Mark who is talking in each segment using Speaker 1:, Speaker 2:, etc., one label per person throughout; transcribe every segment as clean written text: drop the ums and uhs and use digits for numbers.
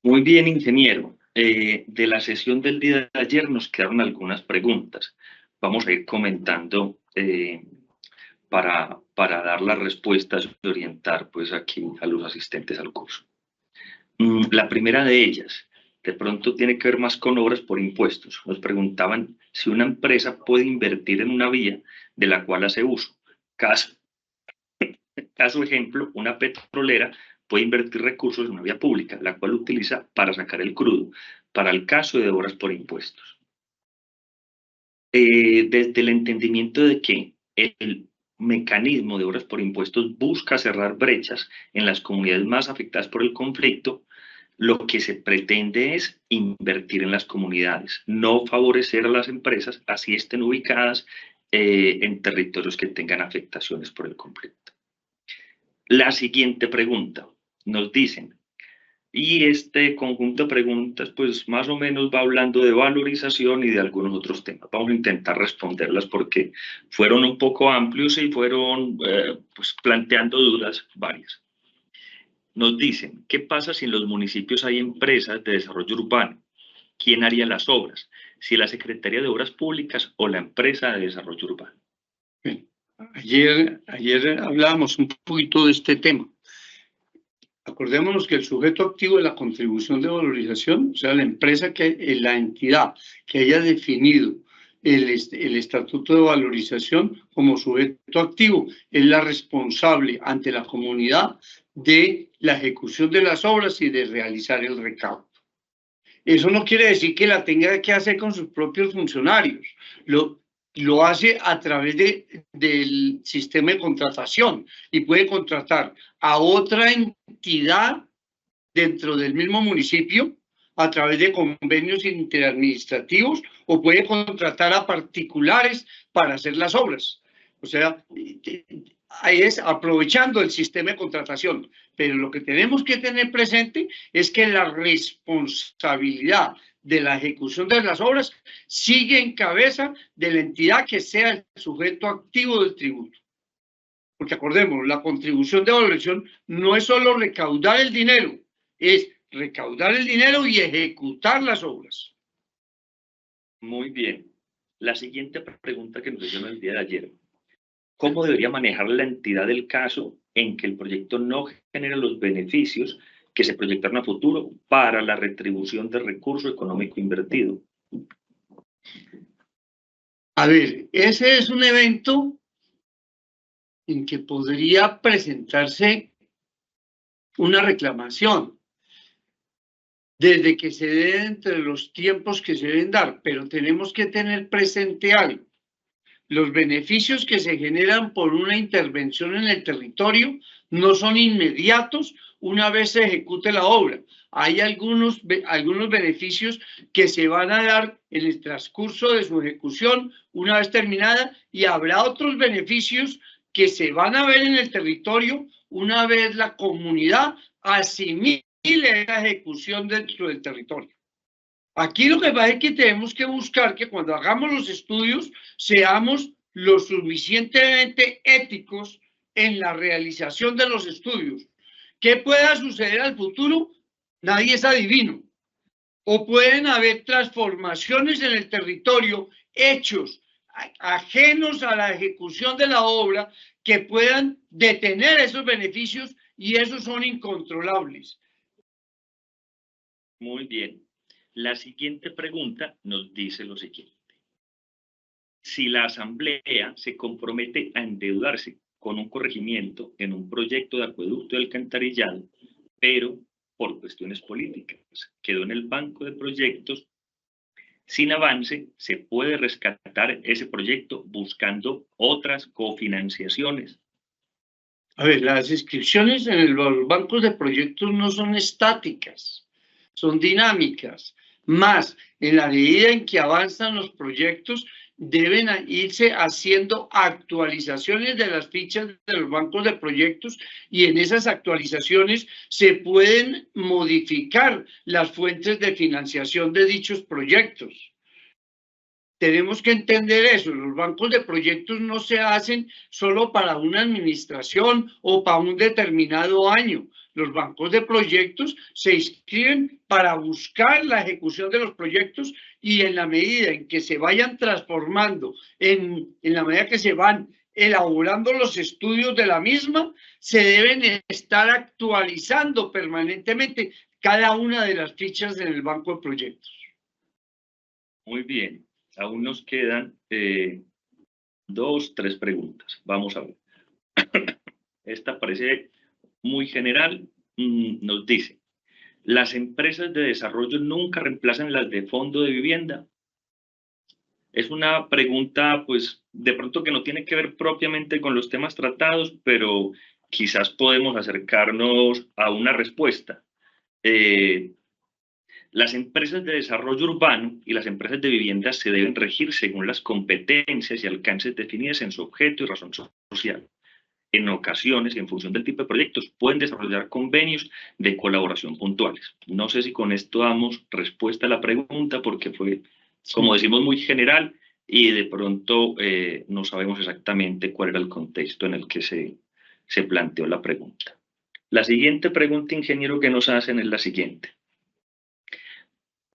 Speaker 1: Muy bien, ingeniero. De la sesión del día de ayer nos quedaron algunas preguntas. Vamos a ir comentando para dar las respuestas y orientar pues aquí a los asistentes al curso. La primera de ellas, de pronto tiene que ver más con obras por impuestos. Nos preguntaban si una empresa puede invertir en una vía de la cual hace uso. Caso ejemplo, una petrolera puede invertir recursos en una vía pública, la cual utiliza para sacar el crudo, para el caso de obras por impuestos. Desde el entendimiento de que el mecanismo de obras por impuestos busca cerrar brechas en las comunidades más afectadas por el conflicto, lo que se pretende es invertir en las comunidades, no favorecer a las empresas, así estén ubicadas en territorios que tengan afectaciones por el conflicto. La siguiente pregunta, nos dicen, y este conjunto de preguntas, pues más o menos va hablando de valorización y de algunos otros temas. Vamos a intentar responderlas porque fueron un poco amplios y fueron pues, planteando dudas varias. Nos dicen, ¿qué pasa si en los municipios hay empresas de desarrollo urbano? ¿Quién haría las obras? ¿Si la Secretaría de Obras Públicas o la empresa de desarrollo urbano?
Speaker 2: Bien. Ayer hablábamos un poquito de este tema. Acordémonos que el sujeto activo de la contribución de valorización, o sea, la empresa, la entidad que haya definido el estatuto de valorización como sujeto activo, es la responsable ante la comunidad de la ejecución de las obras y de realizar el recaudo. Eso no quiere decir que la tenga que hacer con sus propios funcionarios. Lo hace a través del sistema de contratación y puede contratar a otra entidad dentro del mismo municipio a través de convenios interadministrativos o puede contratar a particulares para hacer las obras. O sea, ahí es aprovechando el sistema de contratación. Pero lo que tenemos que tener presente es que la responsabilidad de la ejecución de las obras sigue en cabeza de la entidad que sea el sujeto activo del tributo. Porque acordemos, la contribución de valorización no es solo recaudar el dinero, es recaudar el dinero y ejecutar las obras.
Speaker 1: Muy bien. La siguiente pregunta que nos hicieron el día de ayer. ¿Cómo debería manejar la entidad del caso en que el proyecto no genere los beneficios que se proyectaron a futuro para la retribución del recurso económico invertido?
Speaker 2: A ver, ese es un evento en que podría presentarse una reclamación desde que se dé entre los tiempos que se deben dar, pero tenemos que tener presente algo. Los beneficios que se generan por una intervención en el territorio no son inmediatos una vez se ejecute la obra. Hay algunos beneficios que se van a dar en el transcurso de su ejecución una vez terminada y habrá otros beneficios que se van a ver en el territorio una vez la comunidad asimile la ejecución dentro del territorio. Aquí lo que pasa es que tenemos que buscar que cuando hagamos los estudios seamos lo suficientemente éticos en la realización de los estudios. ¿Qué pueda suceder al futuro? Nadie es adivino. O pueden haber transformaciones en el territorio, hechos ajenos a la ejecución de la obra que puedan detener esos beneficios y esos son incontrolables.
Speaker 1: Muy bien. La siguiente pregunta nos dice lo siguiente. Si la Asamblea se compromete a endeudarse con un corregimiento en un proyecto de acueducto y alcantarillado, pero por cuestiones políticas quedó en el banco de proyectos sin avance, se puede rescatar ese proyecto buscando otras cofinanciaciones.
Speaker 2: A ver, las inscripciones en los bancos de proyectos no son estáticas, son dinámicas. Más, en la medida en que avanzan los proyectos, deben irse haciendo actualizaciones de las fichas de los bancos de proyectos y en esas actualizaciones se pueden modificar las fuentes de financiación de dichos proyectos. Tenemos que entender eso, los bancos de proyectos no se hacen solo para una administración o para un determinado año. los bancos de proyectos se inscriben para buscar la ejecución de los proyectos y en la medida en que se vayan transformando, en la medida que se van elaborando los estudios de la misma, se deben estar actualizando permanentemente cada una de las fichas en el banco de proyectos.
Speaker 1: Muy bien, aún nos quedan 2, 3 preguntas. Vamos a ver. Esta parece muy general. Nos dice, ¿las empresas de desarrollo nunca reemplazan las de fondo de vivienda? Es una pregunta, pues, de pronto que no tiene que ver propiamente con los temas tratados, pero quizás podemos acercarnos a una respuesta. Las empresas de desarrollo urbano y las empresas de vivienda se deben regir según las competencias y alcances definidas en su objeto y razón social. En ocasiones, y en función del tipo de proyectos, pueden desarrollar convenios de colaboración puntuales. No sé si con esto damos respuesta a la pregunta, porque fue, como decimos, muy general y de pronto no sabemos exactamente cuál era el contexto en el que se planteó la pregunta. La siguiente pregunta, ingeniero, que nos hacen es la siguiente.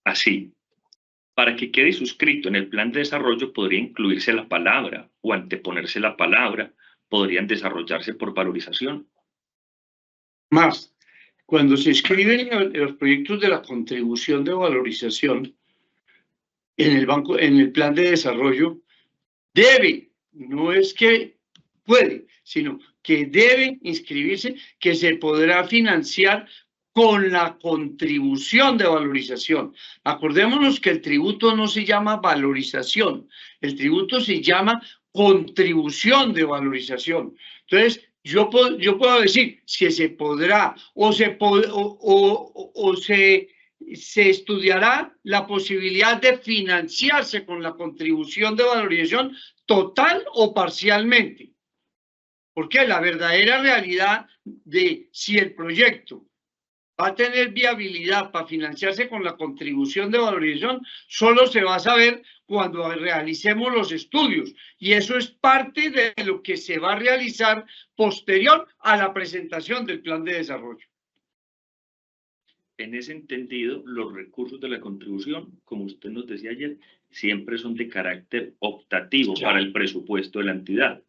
Speaker 1: Así, para que quede suscrito en el plan de desarrollo podría incluirse la palabra o anteponerse la palabra, podrían desarrollarse por valorización.
Speaker 2: Más, cuando se escriben los proyectos de la contribución de valorización en el banco, en el plan de desarrollo, debe, no es que puede, sino que debe inscribirse que se podrá financiar con la contribución de valorización. Acordémonos que el tributo no se llama valorización, el tributo se llama contribución de valorización. Entonces, yo puedo decir que se podrá se estudiará la posibilidad de financiarse con la contribución de valorización total o parcialmente. Porque la verdadera realidad de si el proyecto va a tener viabilidad para financiarse con la contribución de valorización, solo se va a saber cuando realicemos los estudios. Y eso es parte de lo que se va a realizar posterior a la presentación del plan de desarrollo.
Speaker 1: En ese entendido, los recursos de la contribución, como usted nos decía ayer, siempre son de carácter optativo para el presupuesto de la entidad.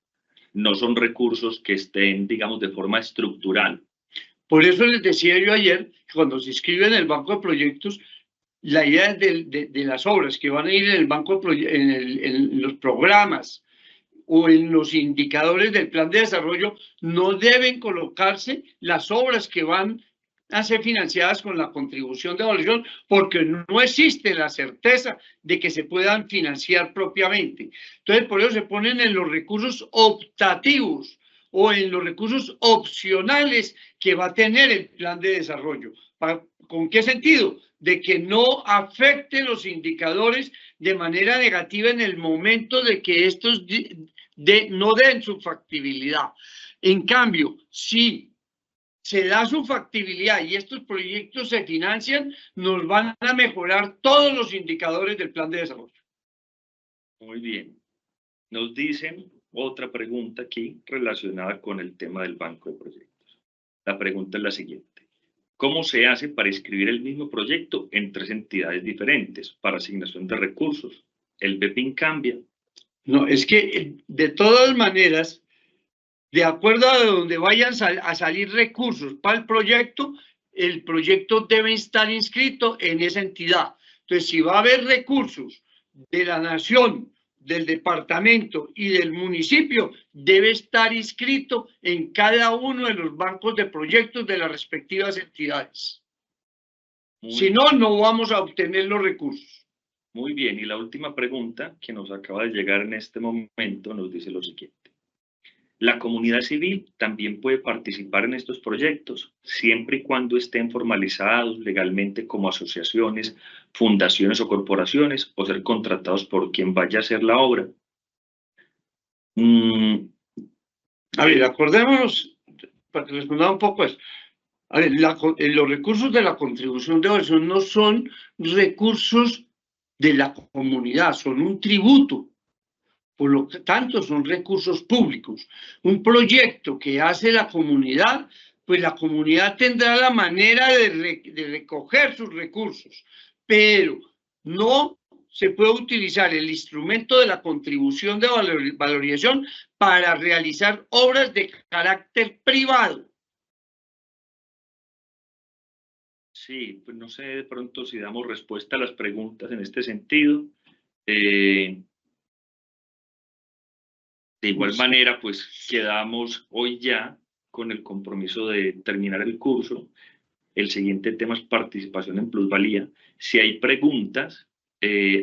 Speaker 1: No son recursos que estén, digamos, de forma estructural.
Speaker 2: Por eso les decía yo ayer, que cuando se inscribe en el banco de proyectos, la idea de las obras que van a ir en el banco en los programas o en los indicadores del plan de desarrollo, no deben colocarse las obras que van a ser financiadas con la contribución de valorización, porque no existe la certeza de que se puedan financiar propiamente. Entonces, por eso se ponen en los recursos optativos o en los recursos opcionales que va a tener el plan de desarrollo. ¿Con qué sentido? De que no afecte los indicadores de manera negativa en el momento de que estos no den su factibilidad. En cambio, si se da su factibilidad y estos proyectos se financian, nos van a mejorar todos los indicadores del plan de desarrollo.
Speaker 1: Muy bien. Nos dicen otra pregunta aquí relacionada con el tema del banco de proyectos. La pregunta es la siguiente. ¿Cómo se hace para inscribir el mismo proyecto en 3 entidades diferentes para asignación de recursos? ¿El BEPIN cambia?
Speaker 2: No, es que de todas maneras, de acuerdo a donde vayan a salir recursos para el proyecto debe estar inscrito en esa entidad. Entonces, si va a haber recursos de la nación, del departamento y del municipio, debe estar inscrito en cada uno de los bancos de proyectos de las respectivas entidades. Si no, no vamos a obtener los recursos.
Speaker 1: Muy bien, y la última pregunta que nos acaba de llegar en este momento nos dice lo siguiente. La comunidad civil también puede participar en estos proyectos, siempre y cuando estén formalizados legalmente como asociaciones, fundaciones o corporaciones, o ser contratados por quien vaya a hacer la obra.
Speaker 2: A ver, acordémonos, para que respondamos un poco eso. A ver, los recursos de la contribución de valorización no son recursos de la comunidad, son un tributo. Por lo tanto, son recursos públicos. Un proyecto que hace la comunidad pues la comunidad tendrá la manera de recoger sus recursos, pero no se puede utilizar el instrumento de la contribución de valorización para realizar obras de carácter privado.
Speaker 1: Sí, pues no sé de pronto si damos respuesta a las preguntas en este sentido. De igual manera, pues quedamos hoy ya con el compromiso de terminar el curso. El siguiente tema es participación en plusvalía. Si hay preguntas,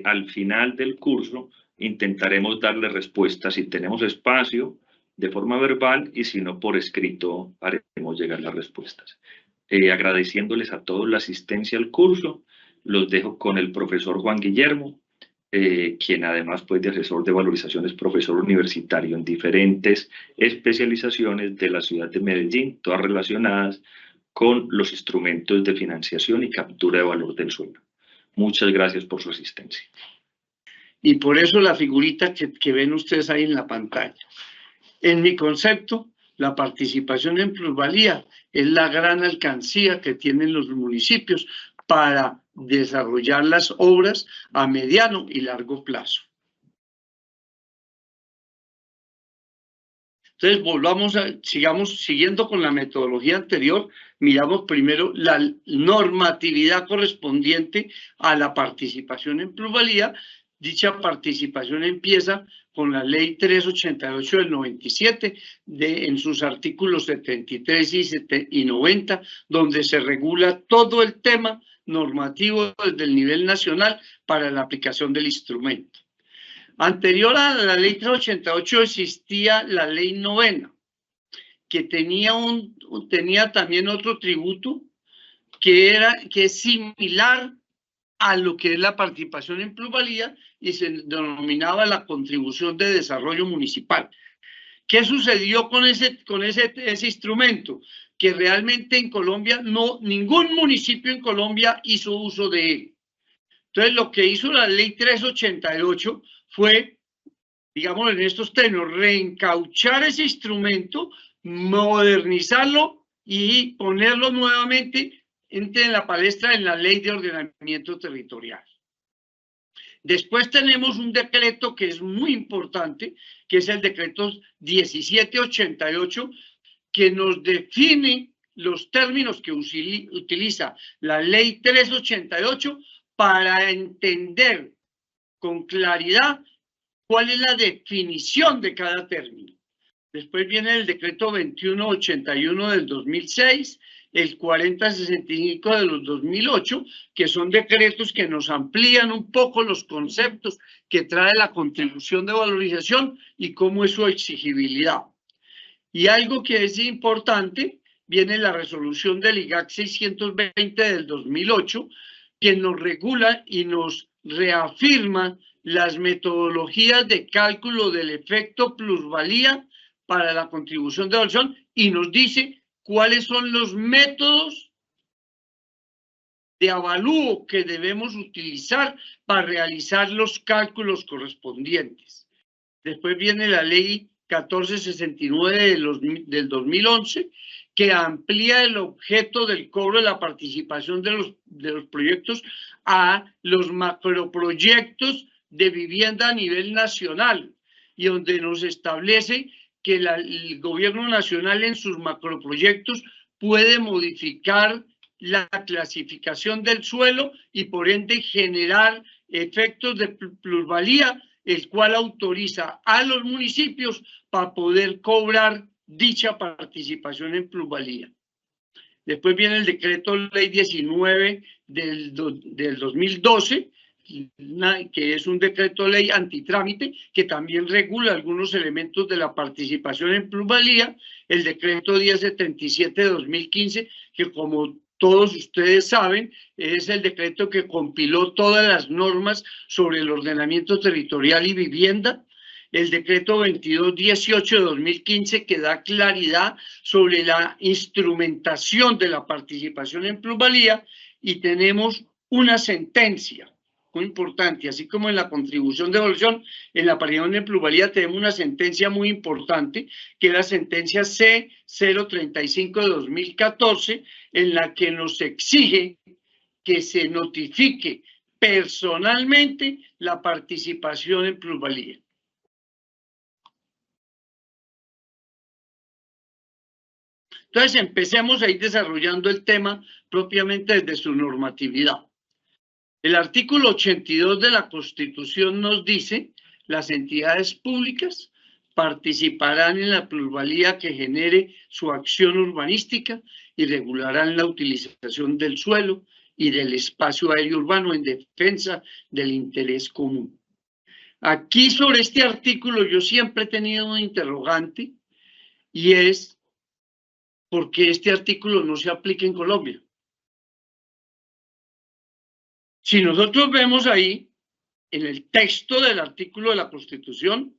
Speaker 1: al final del curso intentaremos darle respuestas si tenemos espacio de forma verbal y si no por escrito haremos llegar las respuestas. Agradeciéndoles a todos la asistencia al curso, los dejo con el profesor Juan Guillermo, quien además pues, de asesor de valorización es profesor universitario en diferentes especializaciones de la ciudad de Medellín, todas relacionadas con los instrumentos de financiación y captura de valor del suelo. Muchas gracias por su asistencia.
Speaker 2: Y por eso la figurita que ven ustedes ahí en la pantalla. En mi concepto, la participación en plusvalía es la gran alcancía que tienen los municipios para desarrollar las obras a mediano y largo plazo. Entonces, sigamos siguiendo con la metodología anterior, miramos primero la normatividad correspondiente a la participación en plusvalía. Dicha participación empieza con la Ley 388 del 97, en sus artículos 73 y 90, donde se regula todo el tema normativo desde el nivel nacional para la aplicación del instrumento. Anterior a la Ley 388 existía la Ley 9, que tenía también otro tributo que es similar a lo que es la participación en plusvalía y se denominaba la contribución de desarrollo municipal. ¿Qué sucedió con ese instrumento? Que realmente en Colombia ningún municipio en Colombia hizo uso de él. Entonces lo que hizo la Ley 388 fue, digamos en estos términos, reencauchar ese instrumento, modernizarlo y ponerlo nuevamente en la palestra en la Ley de Ordenamiento Territorial. Después tenemos un decreto que es muy importante, que es el decreto 1788, que nos define los términos que utiliza la Ley 388 para entender con claridad cuál es la definición de cada término. Después viene el decreto 2181 del 2006, el 4065 de los 2008, que son decretos que nos amplían un poco los conceptos que trae la contribución de valorización y cómo es su exigibilidad. Y algo que es importante, viene la resolución del IGAC 620 del 2008, que nos regula y nos reafirma las metodologías de cálculo del efecto plusvalía para la contribución de valorización y nos dice cuáles son los métodos de avalúo que debemos utilizar para realizar los cálculos correspondientes. Después viene la ley 1469 del 2011, que amplía el objeto del cobro de la participación de los proyectos a los macroproyectos de vivienda a nivel nacional y donde nos establece que el gobierno nacional en sus macroproyectos puede modificar la clasificación del suelo y por ende generar efectos de plusvalía, el cual autoriza a los municipios para poder cobrar dicha participación en plusvalía. Después viene el decreto ley 19 del 2012, que es un decreto ley antitrámite, que también regula algunos elementos de la participación en plusvalía, el decreto 1077 de 2015, que como todos ustedes saben, es el decreto que compiló todas las normas sobre el ordenamiento territorial y vivienda, el decreto 2218 de 2015 que da claridad sobre la instrumentación de la participación en plusvalía y tenemos una sentencia muy importante, así como en la contribución de evaluación, en la paridad de plusvalía tenemos una sentencia muy importante, que es la sentencia C035 de 2014, en la que nos exige que se notifique personalmente la participación en plusvalía. Entonces, empecemos a ir desarrollando el tema propiamente desde su normatividad. El artículo 82 de la Constitución nos dice: las entidades públicas participarán en la plusvalía que genere su acción urbanística y regularán la utilización del suelo y del espacio aéreo urbano en defensa del interés común. Aquí sobre este artículo yo siempre he tenido un interrogante, y es ¿por qué este artículo no se aplica en Colombia? Si nosotros vemos ahí, en el texto del artículo de la Constitución,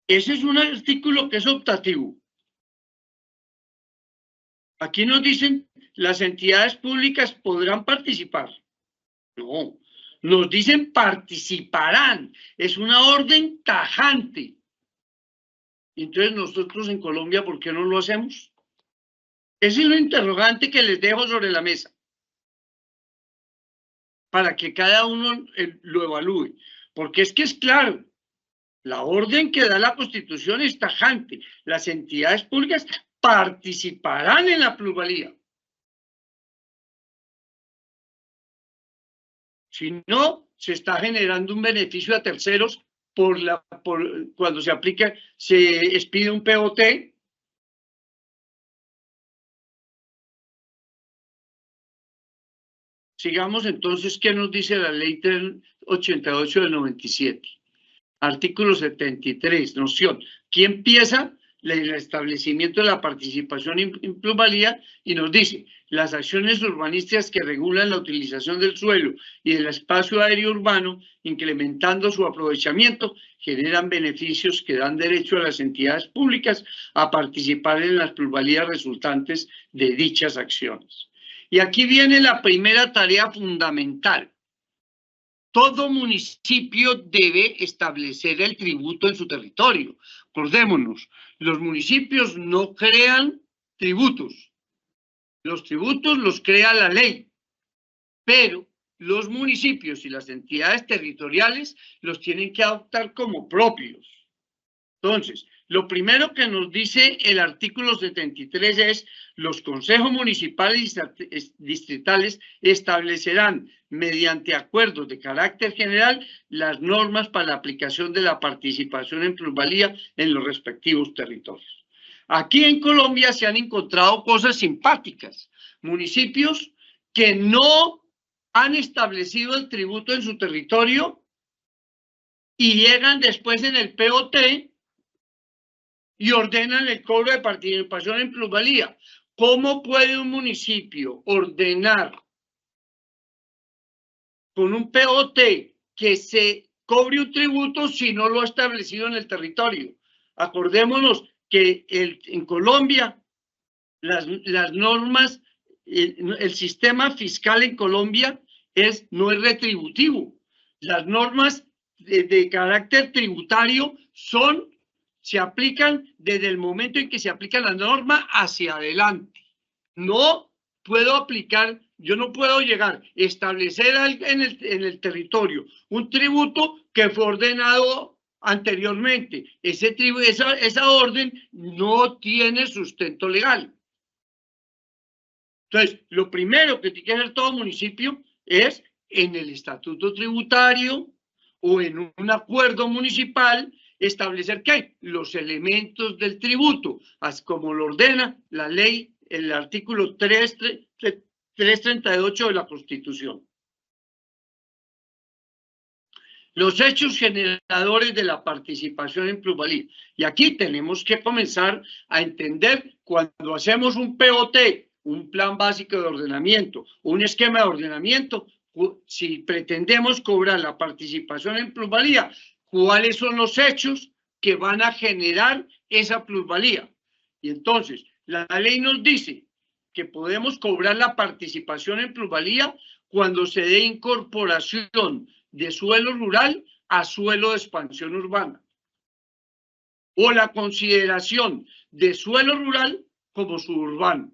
Speaker 2: ese es un artículo que es optativo. Aquí nos dicen, las entidades públicas podrán participar. No, nos dicen participarán. Es una orden tajante. Entonces nosotros en Colombia, ¿por qué no lo hacemos? Ese es un interrogante que les dejo sobre la mesa, para que cada uno lo evalúe. Porque es que es claro, la orden que da la Constitución es tajante. Las entidades públicas participarán en la plusvalía. Si no, se está generando un beneficio a terceros cuando se aplica, se expide un POT. Sigamos entonces, ¿qué nos dice la ley 88 del 97? Artículo 73, noción. ¿Quién empieza? El establecimiento de la participación en plusvalía, y nos dice: las acciones urbanísticas que regulan la utilización del suelo y del espacio aéreo urbano, incrementando su aprovechamiento, generan beneficios que dan derecho a las entidades públicas a participar en las plusvalías resultantes de dichas acciones. Y aquí viene la primera tarea fundamental. Todo municipio debe establecer el tributo en su territorio. Acordémonos, los municipios no crean tributos. Los tributos los crea la ley, pero los municipios y las entidades territoriales los tienen que adoptar como propios. Entonces, lo primero que nos dice el artículo 73 es: los consejos municipales y distritales establecerán, mediante acuerdos de carácter general, las normas para la aplicación de la participación en plusvalía en los respectivos territorios. Aquí en Colombia se han encontrado cosas simpáticas. Municipios que no han establecido el tributo en su territorio y llegan después en el POT y ordenan el cobro de participación en plusvalía. ¿Cómo puede un municipio ordenar con un POT que se cobre un tributo si no lo ha establecido en el territorio? Acordémonos que en Colombia las normas, el sistema fiscal en Colombia no es retributivo. Las normas de carácter tributario se aplican desde el momento en que se aplica la norma hacia adelante. No puedo aplicar, yo no puedo llegar, establecer en el territorio un tributo que fue ordenado anteriormente. Esa orden no tiene sustento legal. Entonces, lo primero que tiene que hacer todo municipio es, en el estatuto tributario o en un acuerdo municipal, establecer ¿qué? Los elementos del tributo, así como lo ordena la ley, el artículo 338 de la Constitución. Los hechos generadores de la participación en plusvalía. Y aquí tenemos que comenzar a entender, cuando hacemos un POT, un plan básico de ordenamiento, un esquema de ordenamiento, si pretendemos cobrar la participación en plusvalía, ¿cuáles son los hechos que van a generar esa plusvalía? Y entonces, la ley nos dice que podemos cobrar la participación en plusvalía cuando se dé incorporación de suelo rural a suelo de expansión urbana, o la consideración de suelo rural como suburbano.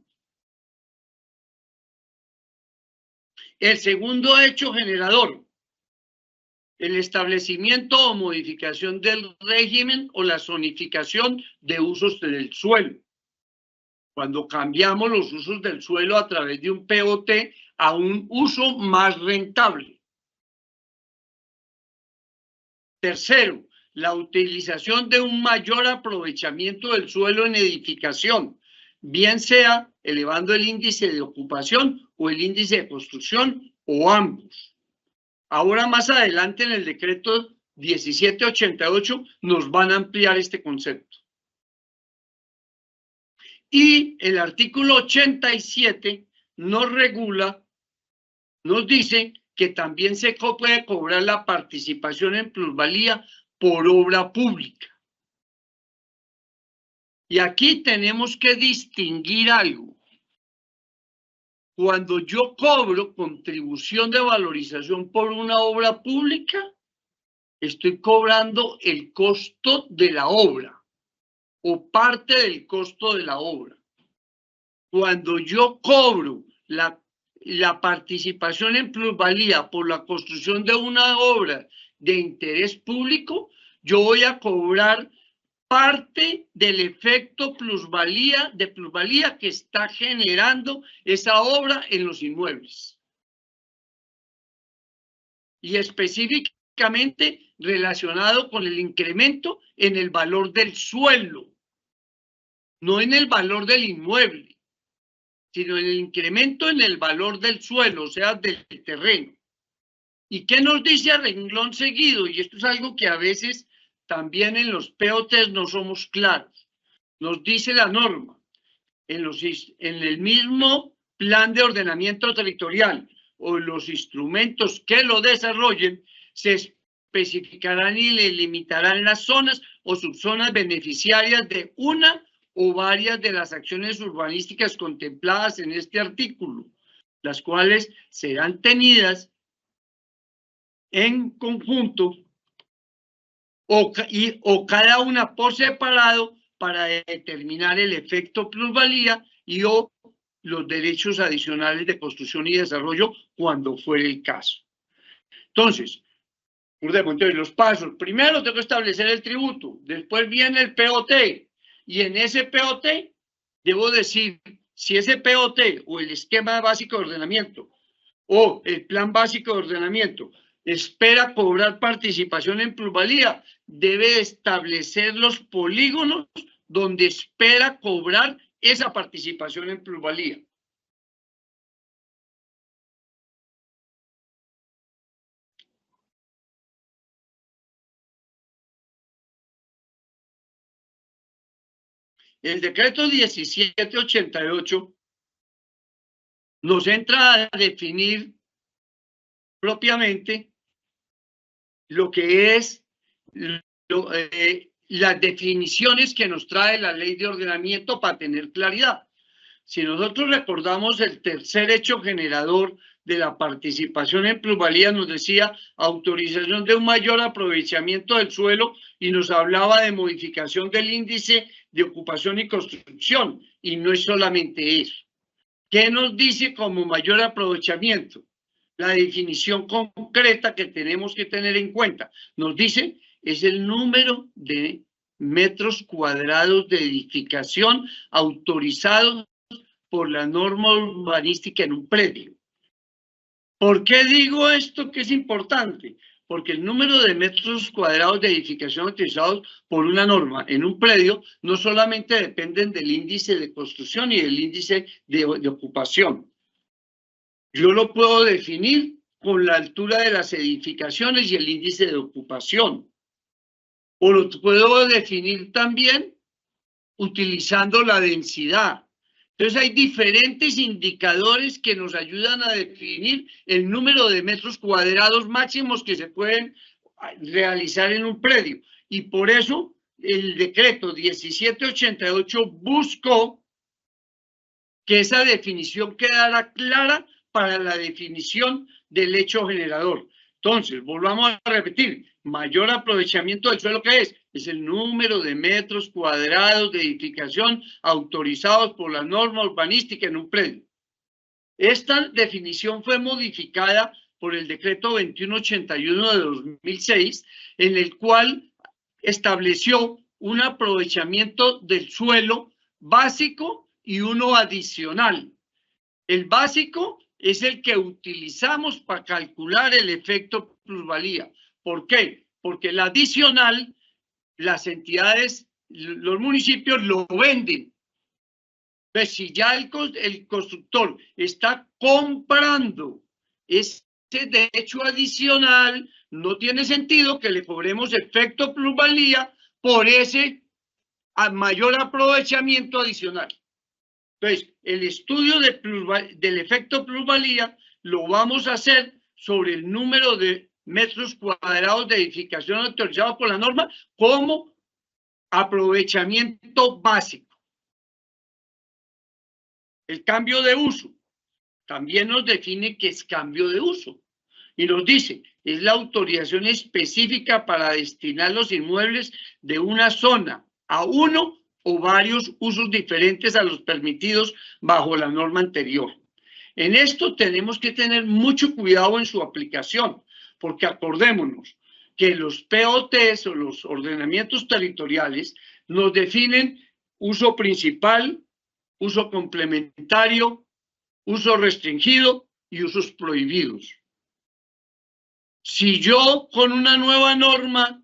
Speaker 2: El segundo hecho generador, el establecimiento o modificación del régimen o la zonificación de usos del suelo. Cuando cambiamos los usos del suelo a través de un POT a un uso más rentable. Tercero, la utilización de un mayor aprovechamiento del suelo en edificación, bien sea elevando el índice de ocupación o el índice de construcción o ambos. Ahora más adelante en el decreto 1788 nos van a ampliar este concepto. Y el artículo 87 nos regula, nos dice que también se puede cobrar la participación en plusvalía por obra pública. Y aquí tenemos que distinguir algo. Cuando yo cobro contribución de valorización por una obra pública, estoy cobrando el costo de la obra o parte del costo de la obra. Cuando yo cobro la participación en plusvalía por la construcción de una obra de interés público, yo voy a cobrar parte del efecto plusvalía que está generando esa obra en los inmuebles. Y específicamente relacionado con el incremento en el valor del suelo, no en el valor del inmueble, sino en el incremento en el valor del suelo, o sea, del terreno. ¿Y qué nos dice a renglón seguido? Y esto es algo que a veces también en los POTs no somos claros. Nos dice la norma, en el mismo plan de ordenamiento territorial o los instrumentos que lo desarrollen, se especificarán y le limitarán las zonas o subzonas beneficiarias de una o varias de las acciones urbanísticas contempladas en este artículo, las cuales serán tenidas en conjunto o cada una por separado para determinar el efecto plusvalía y o los derechos adicionales de construcción y desarrollo cuando fuere el caso. Entonces, los pasos. Primero tengo que establecer el tributo, después viene el POT y en ese POT debo decir si ese POT o el esquema básico de ordenamiento o el plan básico de ordenamiento espera cobrar participación en plusvalía, debe establecer los polígonos donde espera cobrar esa participación en plusvalía. El decreto 1788 nos entra a definir propiamente lo que es las definiciones que nos trae la ley de ordenamiento para tener claridad. Si nosotros recordamos el tercer hecho generador de la participación en plusvalía, nos decía autorización de un mayor aprovechamiento del suelo y nos hablaba de modificación del índice de ocupación y construcción, y no es solamente eso. ¿Qué nos dice como mayor aprovechamiento? La definición concreta que tenemos que tener en cuenta. Nos dice, es el número de metros cuadrados de edificación autorizados por la norma urbanística en un predio. ¿Por qué digo esto que es importante? Porque el número de metros cuadrados de edificación utilizados por una norma en un predio no solamente dependen del índice de construcción y del índice de ocupación. Yo lo puedo definir con la altura de las edificaciones y el índice de ocupación. O lo puedo definir también utilizando la densidad. Entonces hay diferentes indicadores que nos ayudan a definir el número de metros cuadrados máximos que se pueden realizar en un predio. Y por eso el decreto 1788 buscó que esa definición quedara clara para la definición del hecho generador. Entonces, volvamos a repetir, mayor aprovechamiento del suelo, ¿qué es? Es el número de metros cuadrados de edificación autorizados por la norma urbanística en un predio. Esta definición fue modificada por el decreto 2181 de 2006, en el cual estableció un aprovechamiento del suelo básico y uno adicional. El básico es el que utilizamos para calcular el efecto plusvalía. ¿Por qué? Porque el adicional, las entidades, los municipios lo venden. Entonces, si ya el constructor está comprando ese derecho adicional, no tiene sentido que le cobremos efecto plusvalía por ese mayor aprovechamiento adicional. Entonces, el estudio del efecto plusvalía lo vamos a hacer sobre el número de metros cuadrados de edificación autorizados por la norma como aprovechamiento básico. El cambio de uso también nos define qué es cambio de uso y nos dice, es la autorización específica para destinar los inmuebles de una zona a uno o varios usos diferentes a los permitidos bajo la norma anterior. En esto tenemos que tener mucho cuidado en su aplicación, porque acordémonos que los POTs o los ordenamientos territoriales nos definen uso principal, uso complementario, uso restringido y usos prohibidos. Si yo con una nueva norma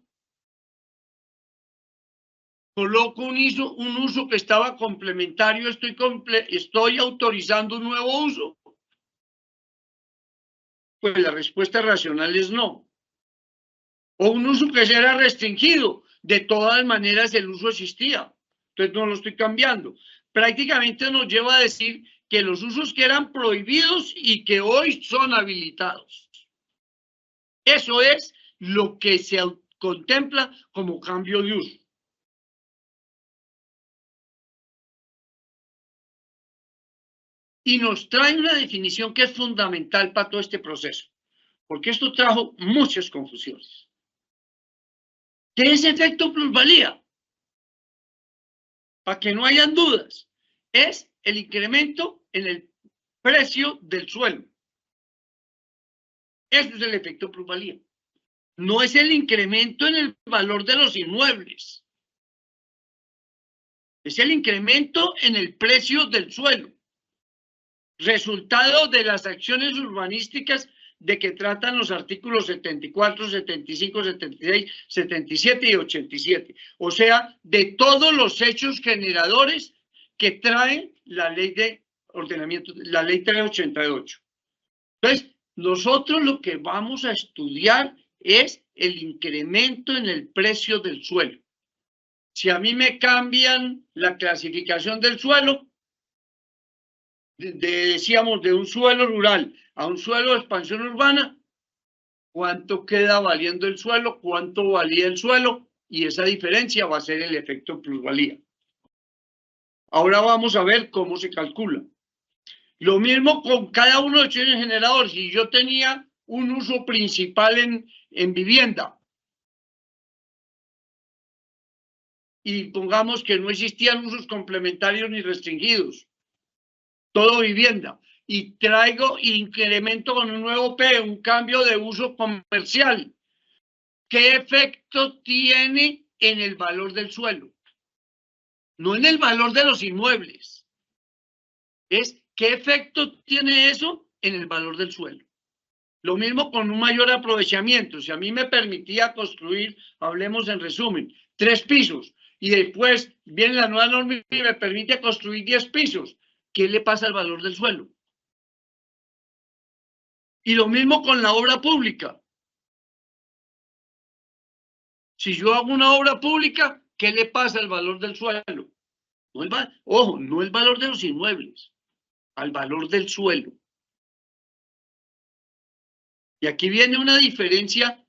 Speaker 2: coloco un uso que estaba complementario, estoy autorizando un nuevo uso. Pues la respuesta racional es no. O un uso que será restringido, de todas maneras el uso existía, entonces no lo estoy cambiando. Prácticamente nos lleva a decir que los usos que eran prohibidos y que hoy son habilitados. Eso es lo que se contempla como cambio de uso. Y nos trae una definición que es fundamental para todo este proceso, porque esto trajo muchas confusiones. ¿Qué es efecto plusvalía? Para que no hayan dudas, es el incremento en el precio del suelo. Eso es el efecto plusvalía. No es el incremento en el valor de los inmuebles. Es el incremento en el precio del suelo. Resultado de las acciones urbanísticas de que tratan los artículos 74, 75, 76, 77 y 87. O sea, de todos los hechos generadores que trae la ley de ordenamiento, la ley 388. Entonces, nosotros lo que vamos a estudiar es el incremento en el precio del suelo. Si a mí me cambian la clasificación del suelo, decíamos de un suelo rural a un suelo de expansión urbana, ¿cuánto queda valiendo el suelo? ¿Cuánto valía el suelo? Y esa diferencia va a ser el efecto plusvalía. Ahora vamos a ver cómo se calcula. Lo mismo con cada uno de los hechos generadores. Si yo tenía un uso principal en vivienda y pongamos que no existían usos complementarios ni restringidos, todo vivienda, y traigo incremento con un nuevo P, un cambio de uso comercial, ¿qué efecto tiene en el valor del suelo? No en el valor de los inmuebles. Es ¿qué efecto tiene eso en el valor del suelo? Lo mismo con un mayor aprovechamiento. Si a mí me permitía construir, hablemos en resumen, 3 pisos, y después viene la nueva norma y me permite construir 10 pisos, ¿qué le pasa al valor del suelo? Y lo mismo con la obra pública. Si yo hago una obra pública, ¿qué le pasa al valor del suelo? No ojo, no el valor de los inmuebles, al valor del suelo. Y aquí viene una diferencia,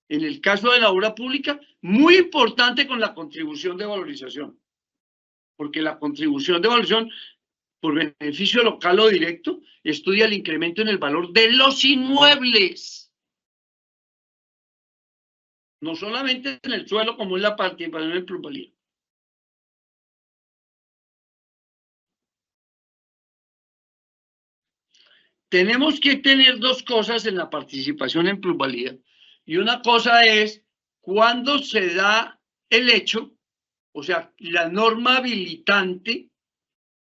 Speaker 2: en el caso de la obra pública, muy importante con la contribución de valorización. Porque la contribución de valorización por beneficio local o directo, estudia el incremento en el valor de los inmuebles. No solamente en el suelo, como es la participación en plusvalía. Tenemos que tener dos cosas en la participación en plusvalía. Y una cosa es cuando se da el hecho, o sea, la norma habilitante,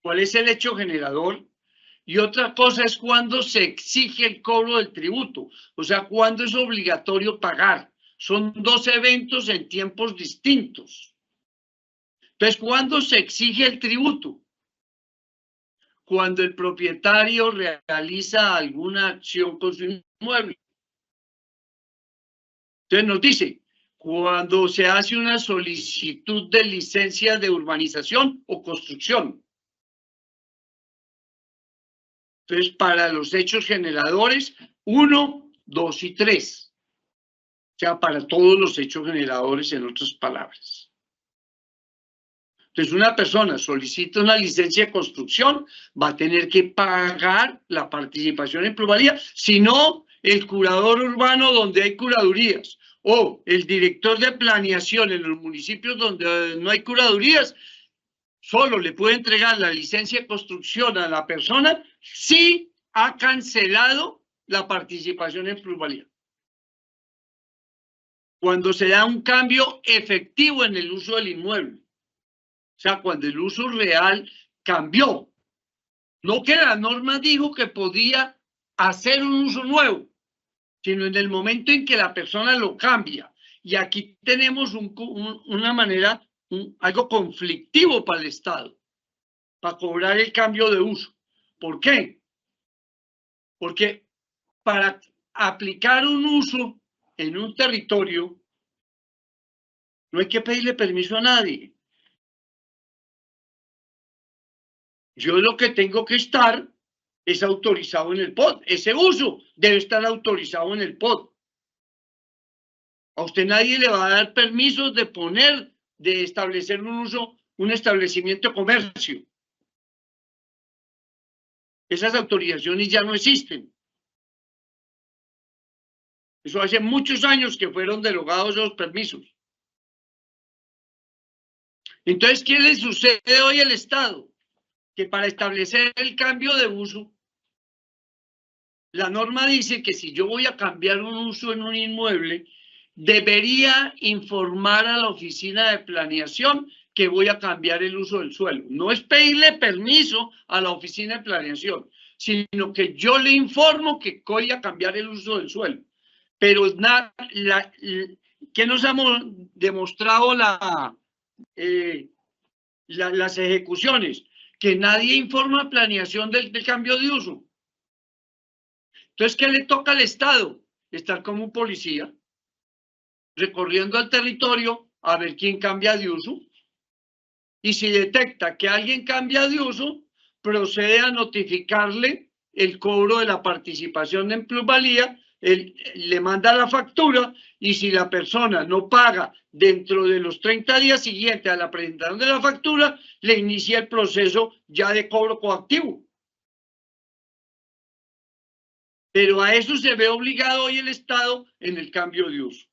Speaker 2: cuál es el hecho generador, y otra cosa es cuando se exige el cobro del tributo, o sea, cuando es obligatorio pagar. Son dos eventos en tiempos distintos. Entonces, ¿cuándo se exige el tributo? Cuando el propietario realiza alguna acción con su inmueble. Entonces nos dice, cuando se hace una solicitud de licencia de urbanización o construcción. Entonces, para los hechos generadores, 1, 2 y 3. O sea, para todos los hechos generadores, en otras palabras. Entonces, una persona solicita una licencia de construcción, va a tener que pagar la participación en plusvalía, si no, el curador urbano donde hay curadurías o el director de planeación en los municipios donde no hay curadurías, solo le puede entregar la licencia de construcción a la persona si ha cancelado la participación en plusvalía. Cuando se da un cambio efectivo en el uso del inmueble. O sea, cuando el uso real cambió. No que la norma dijo que podía hacer un uso nuevo, sino en el momento en que la persona lo cambia. Y aquí tenemos una manera, algo conflictivo para el Estado, para cobrar el cambio de uso. ¿Por qué? Porque para aplicar un uso en un territorio, no hay que pedirle permiso a nadie. Yo lo que tengo que estar es autorizado en el POD. Ese uso debe estar autorizado en el POD. A usted nadie le va a dar permiso de establecer un uso, un establecimiento de comercio. Esas autorizaciones ya no existen. Eso hace muchos años que fueron derogados esos permisos. Entonces, ¿qué le sucede hoy al Estado? Que para establecer el cambio de uso, la norma dice que si yo voy a cambiar un uso en un inmueble, debería informar a la oficina de planeación que voy a cambiar el uso del suelo. No es pedirle permiso a la oficina de planeación, sino que yo le informo que voy a cambiar el uso del suelo. Pero ¿qué nos hemos demostrado las ejecuciones? Que nadie informa a planeación del cambio de uso. Entonces, ¿qué le toca al Estado? Estar como un policía, recorriendo el territorio a ver quién cambia de uso. Y si detecta que alguien cambia de uso, procede a notificarle el cobro de la participación en plusvalía, le manda la factura y si la persona no paga dentro de los 30 días siguientes a la presentación de la factura, le inicia el proceso ya de cobro coactivo. Pero a eso se ve obligado hoy el Estado en el cambio de uso.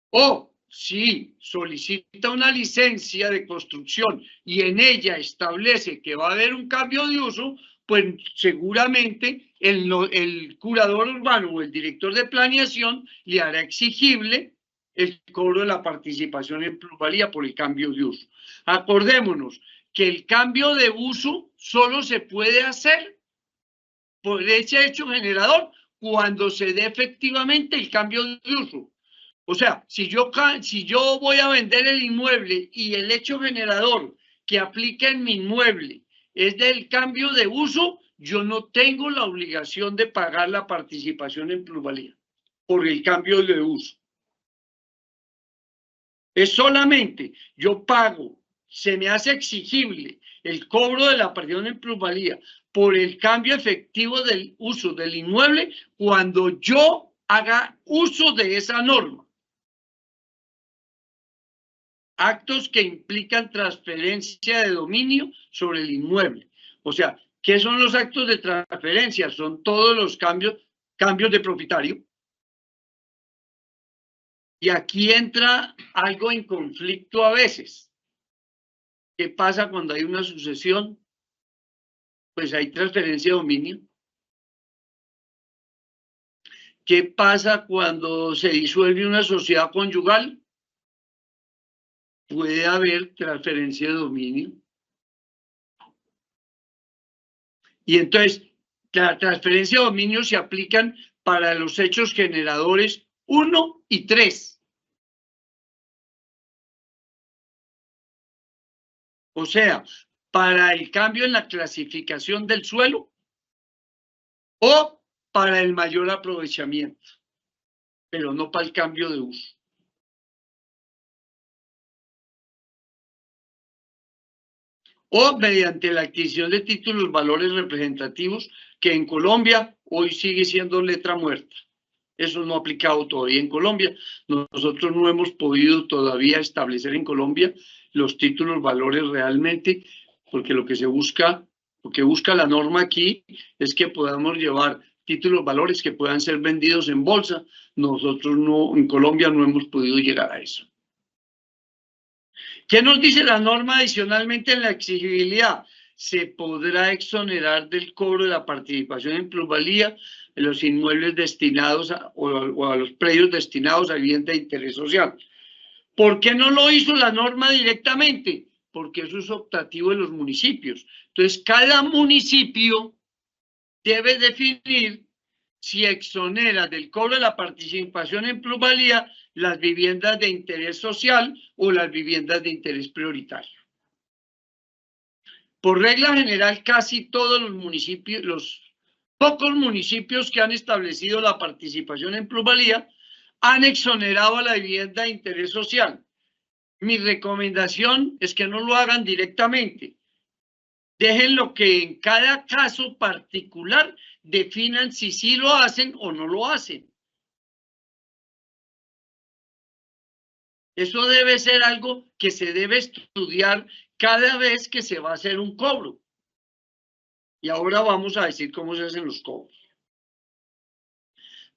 Speaker 2: O si solicita una licencia de construcción y en ella establece que va a haber un cambio de uso, pues seguramente el curador urbano o el director de planeación le hará exigible el cobro de la participación en plusvalía por el cambio de uso. Acordémonos que el cambio de uso solo se puede hacer por ese hecho generador cuando se dé efectivamente el cambio de uso. O sea, si yo voy a vender el inmueble y el hecho generador que aplica en mi inmueble es del cambio de uso, yo no tengo la obligación de pagar la participación en plusvalía por el cambio de uso. Es solamente yo pago, se me hace exigible el cobro de la participación en plusvalía por el cambio efectivo del uso del inmueble cuando yo haga uso de esa norma. Actos que implican transferencia de dominio sobre el inmueble. O sea, ¿qué son los actos de transferencia? Son todos los cambios de propietario. Y aquí entra algo en conflicto a veces. ¿Qué pasa cuando hay una sucesión? Pues hay transferencia de dominio. ¿Qué pasa cuando se disuelve una sociedad conyugal? Puede haber transferencia de dominio. Y entonces, la transferencia de dominio se aplican para los hechos generadores 1 y 3. O sea, para el cambio en la clasificación del suelo o para el mayor aprovechamiento, pero no para el cambio de uso. O mediante la adquisición de títulos valores representativos, que en Colombia hoy sigue siendo letra muerta. Eso no ha aplicado todavía en Colombia. Nosotros no hemos podido todavía establecer en Colombia los títulos valores realmente, porque lo que busca la norma aquí es que podamos llevar títulos valores que puedan ser vendidos en bolsa. Nosotros no, en Colombia no hemos podido llegar a eso. ¿Qué nos dice la norma adicionalmente en la exigibilidad? Se podrá exonerar del cobro de la participación en plusvalía en los inmuebles destinados o a los predios destinados a vivienda de interés social. ¿Por qué no lo hizo la norma directamente? Porque eso es optativo de los municipios. Entonces, cada municipio debe definir si exonera del cobro de la participación en plusvalía las viviendas de interés social o las viviendas de interés prioritario. Por regla general, casi todos los municipios, los pocos municipios que han establecido la participación en plusvalía, han exonerado a la vivienda de interés social. Mi recomendación es que no lo hagan directamente. Déjenlo que en cada caso particular definan si sí lo hacen o no lo hacen. Eso debe ser algo que se debe estudiar cada vez que se va a hacer un cobro. Y ahora vamos a decir cómo se hacen los cobros.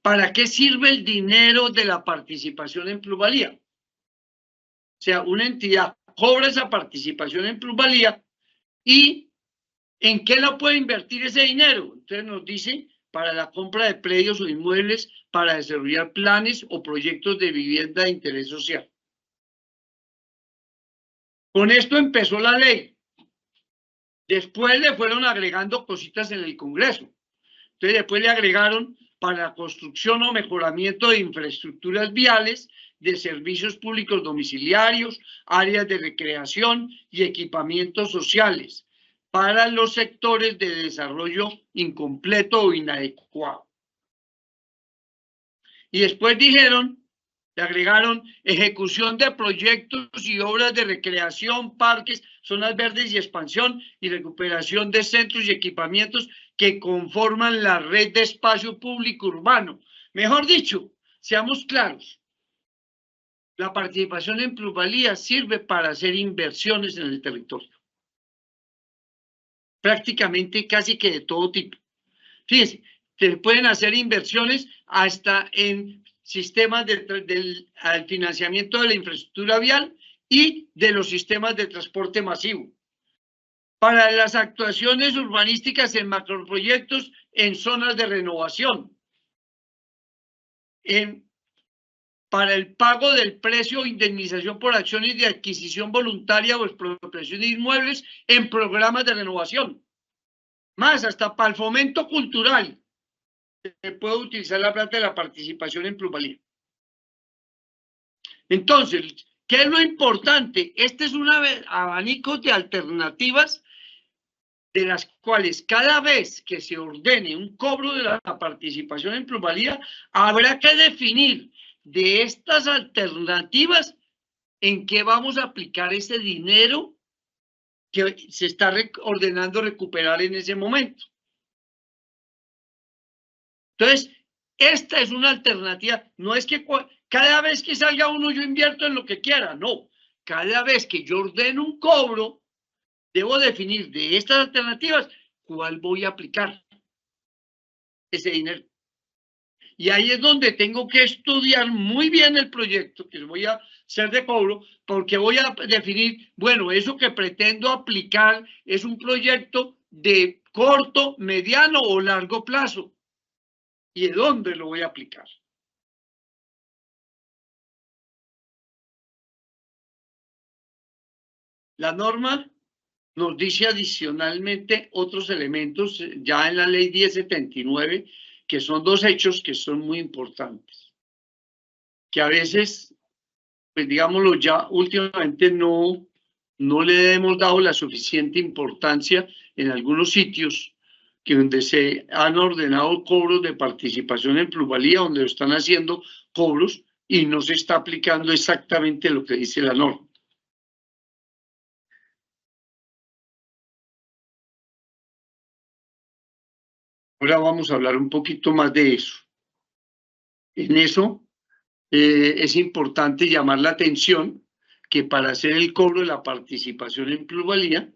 Speaker 2: ¿Para qué sirve el dinero de la participación en plusvalía? O sea, una entidad cobra esa participación en plusvalía y ¿en qué la puede invertir ese dinero? Entonces nos dice para la compra de predios o inmuebles, para desarrollar planes o proyectos de vivienda de interés social. Con esto empezó la ley. Después le fueron agregando cositas en el Congreso. Entonces después le agregaron para la construcción o mejoramiento de infraestructuras viales, de servicios públicos domiciliarios, áreas de recreación y equipamientos sociales para los sectores de desarrollo incompleto o inadecuado. Y después dijeron, le agregaron ejecución de proyectos y obras de recreación, parques, zonas verdes y expansión y recuperación de centros y equipamientos que conforman la red de espacio público urbano. Mejor dicho, seamos claros, la participación en plusvalía sirve para hacer inversiones en el territorio. Prácticamente casi que de todo tipo. Fíjense, se pueden hacer inversiones hasta en sistemas al financiamiento de la infraestructura vial y de los sistemas de transporte masivo. Para las actuaciones urbanísticas en macroproyectos en zonas de renovación. Para el pago del precio o indemnización por acciones de adquisición voluntaria o expropiación de inmuebles en programas de renovación. Más, hasta para el fomento cultural se puede utilizar la plata de la participación en plusvalía. Entonces, ¿qué es lo importante? Este es un abanico de alternativas de las cuales cada vez que se ordene un cobro de la participación en plusvalía, habrá que definir de estas alternativas en qué vamos a aplicar ese dinero que se está ordenando recuperar en ese momento. Entonces, esta es una alternativa. No es que cada vez que salga uno yo invierto en lo que quiera, no. Cada vez que yo ordeno un cobro, debo definir de estas alternativas ¿cuál voy a aplicar ese dinero? Y ahí es donde tengo que estudiar muy bien el proyecto que voy a hacer de cobro, porque voy a definir, bueno, eso que pretendo aplicar es un proyecto de corto, mediano o largo plazo. ¿Y de dónde lo voy a aplicar? La norma nos dice adicionalmente otros elementos ya en la ley 1079, que son dos hechos que son muy importantes, que a veces, pues digámoslo ya, últimamente no le hemos dado la suficiente importancia en algunos sitios que donde se han ordenado cobros de participación en plusvalía, donde están haciendo cobros y no se está aplicando exactamente lo que dice la norma. Ahora vamos a hablar un poquito más de eso. En eso es importante llamar la atención que para hacer el cobro de la participación en plusvalía,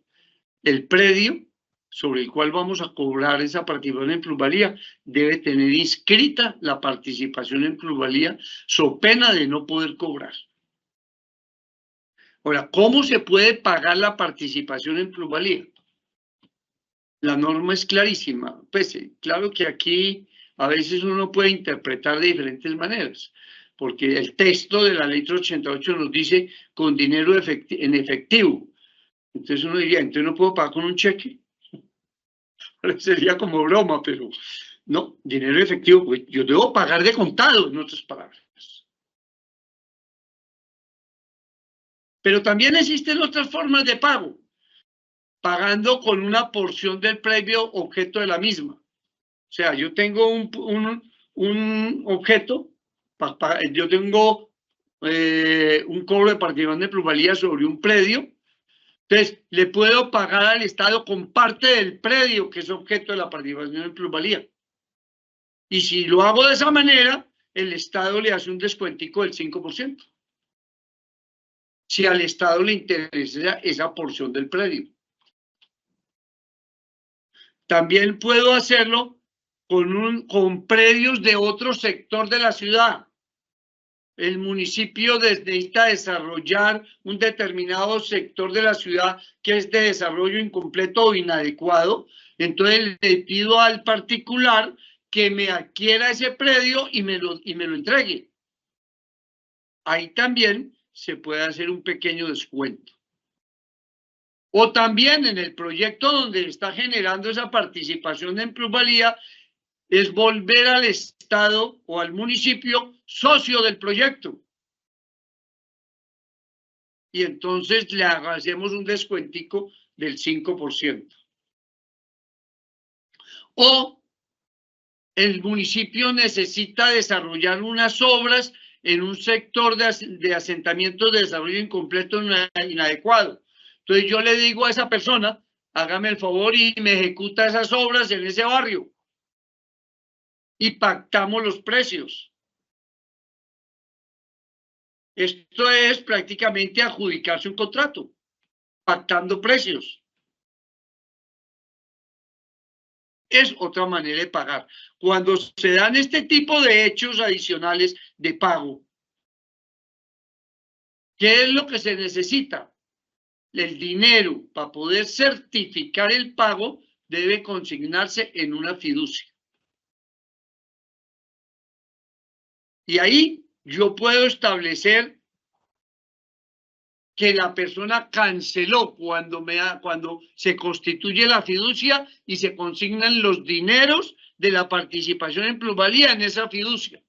Speaker 2: el predio sobre el cual vamos a cobrar esa participación en plusvalía debe tener inscrita la participación en plusvalía, so pena de no poder cobrar. Ahora, ¿cómo se puede pagar la participación en plusvalía? La norma es clarísima. Pues claro que aquí a veces uno puede interpretar de diferentes maneras, porque el texto de la ley 388 nos dice con dinero en efectivo. Entonces uno diría, entonces no puedo pagar con un cheque. Sería como broma, pero no, dinero efectivo, pues yo debo pagar de contado, en otras palabras. Pero también existen otras formas de pago, pagando con una porción del previo objeto de la misma. O sea, yo tengo un objeto, yo tengo un cobro de participación de plusvalía sobre un predio, entonces le puedo pagar al Estado con parte del predio que es objeto de la participación en plusvalía. Y si lo hago de esa manera, el Estado le hace un descuentico del 5%. Si al Estado le interesa esa porción del predio. También puedo hacerlo con predios de otro sector de la ciudad. El municipio necesita desarrollar un determinado sector de la ciudad que es de desarrollo incompleto o inadecuado. Entonces le pido al particular que me adquiera ese predio y me lo entregue. Ahí también se puede hacer un pequeño descuento. O también en el proyecto donde está generando esa participación en plusvalía, es volver al Estado o al municipio socio del proyecto. Y entonces le hacemos un descuentico del 5%. O el municipio necesita desarrollar unas obras en un sector de asentamiento de desarrollo incompleto inadecuado. Entonces yo le digo a esa persona, hágame el favor y me ejecuta esas obras en ese barrio. Y pactamos los precios. Esto es prácticamente adjudicarse un contrato, pactando precios. Es otra manera de pagar. Cuando se dan este tipo de hechos adicionales de pago, ¿qué es lo que se necesita? El dinero para poder certificar el pago debe consignarse en una fiducia. Y ahí yo puedo establecer que la persona canceló cuando se constituye la fiducia y se consignan los dineros de la participación en plusvalía en esa fiducia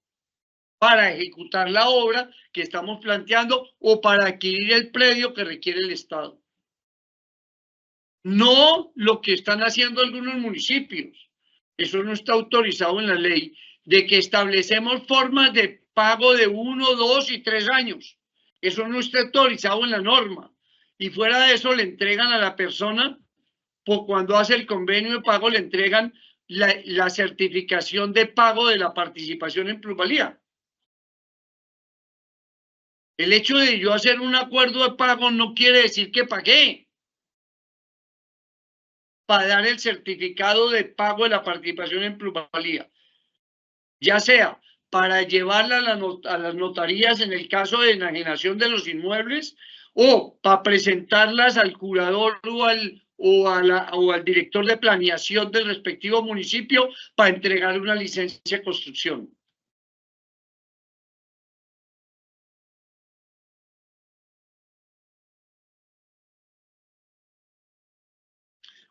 Speaker 2: para ejecutar la obra que estamos planteando o para adquirir el predio que requiere el Estado. No lo que están haciendo algunos municipios. Eso no está autorizado en la ley, de que establecemos formas de pago de 1, 2 y 3 años. Eso no está autorizado en la norma. Y fuera de eso le entregan a la persona, cuando hace el convenio de pago, le entregan la certificación de pago de la participación en plusvalía. El hecho de yo hacer un acuerdo de pago no quiere decir que pagué. para dar el certificado de pago de la participación en plusvalía, ya sea para llevarla a las notarías en el caso de enajenación de los inmuebles o para presentarlas al curador o al director de planeación del respectivo municipio para entregar una licencia de construcción.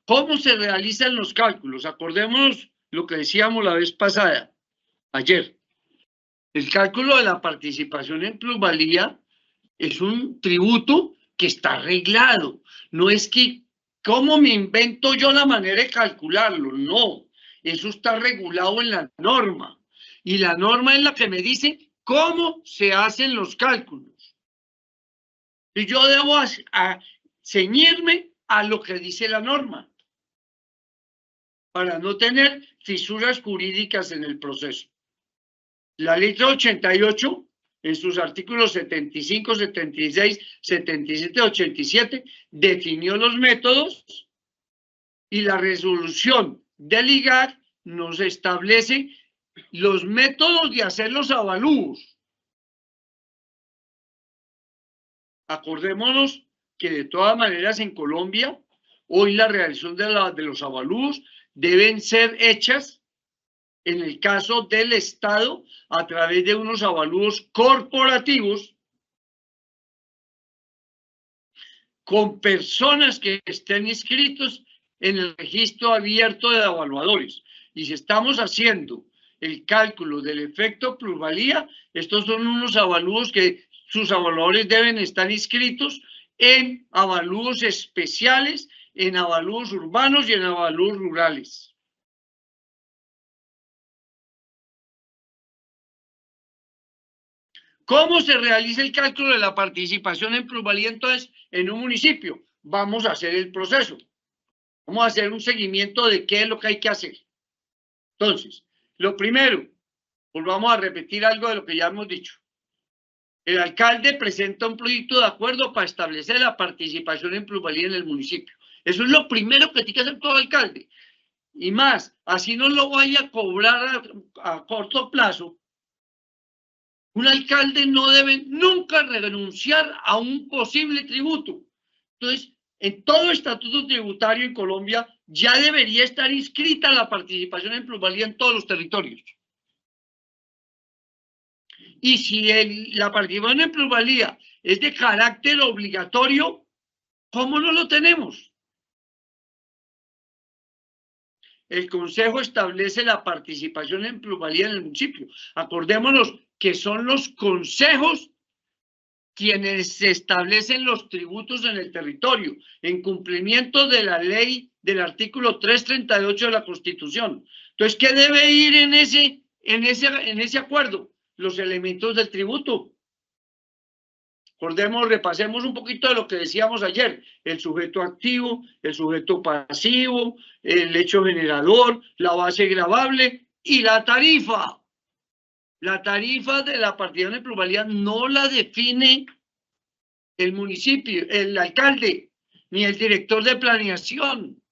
Speaker 2: ¿Cómo se realizan los cálculos? Acordémonos lo que decíamos la vez pasada, ayer. El cálculo de la participación en plusvalía es un tributo que está arreglado. No es que, ¿cómo me invento yo la manera de calcularlo? No, eso está regulado en la norma. Y la norma es la que me dice cómo se hacen los cálculos. Y yo debo ceñirme a lo que dice la norma para no tener fisuras jurídicas en el proceso. La ley 88, en sus artículos 75, 76, 77, 87, definió los métodos y la resolución del IGAC nos establece los métodos de hacer los avalúos. Acordémonos que de todas maneras en Colombia, hoy la realización de los avalúos deben ser hechas en el caso del Estado a través de unos avalúos corporativos con personas que estén inscritos en el registro abierto de evaluadores. Y si estamos haciendo el cálculo del efecto plusvalía, estos son unos avalúos que sus evaluadores deben estar inscritos en avalúos especiales, en avalúos urbanos y en avalúos rurales. ¿Cómo se realiza el cálculo de la participación en plusvalía entonces en un municipio? Vamos a hacer el proceso. Vamos a hacer un seguimiento de qué es lo que hay que hacer. Entonces, lo primero, volvamos a repetir algo de lo que ya hemos dicho. El alcalde presenta un proyecto de acuerdo para establecer la participación en plusvalía en el municipio. Eso es lo primero que tiene que hacer todo alcalde. Y más, así no lo vaya a cobrar a corto plazo. Un alcalde no debe nunca renunciar a un posible tributo. Entonces, en todo estatuto tributario en Colombia ya debería estar inscrita la participación en plusvalía en todos los territorios. Y si la participación en plusvalía es de carácter obligatorio, ¿cómo no lo tenemos? El Consejo establece la participación en plusvalía en el municipio. Acordémonos que son los consejos quienes establecen los tributos en el territorio, en cumplimiento de la ley del artículo 338 de la Constitución. Entonces, ¿qué debe ir en ese acuerdo? Los elementos del tributo. Repasemos un poquito de lo que decíamos ayer: el sujeto activo, el sujeto pasivo, el hecho generador, la base gravable y la tarifa. La tarifa de la participación en plusvalía no la define el municipio, el alcalde, ni el director de planeación.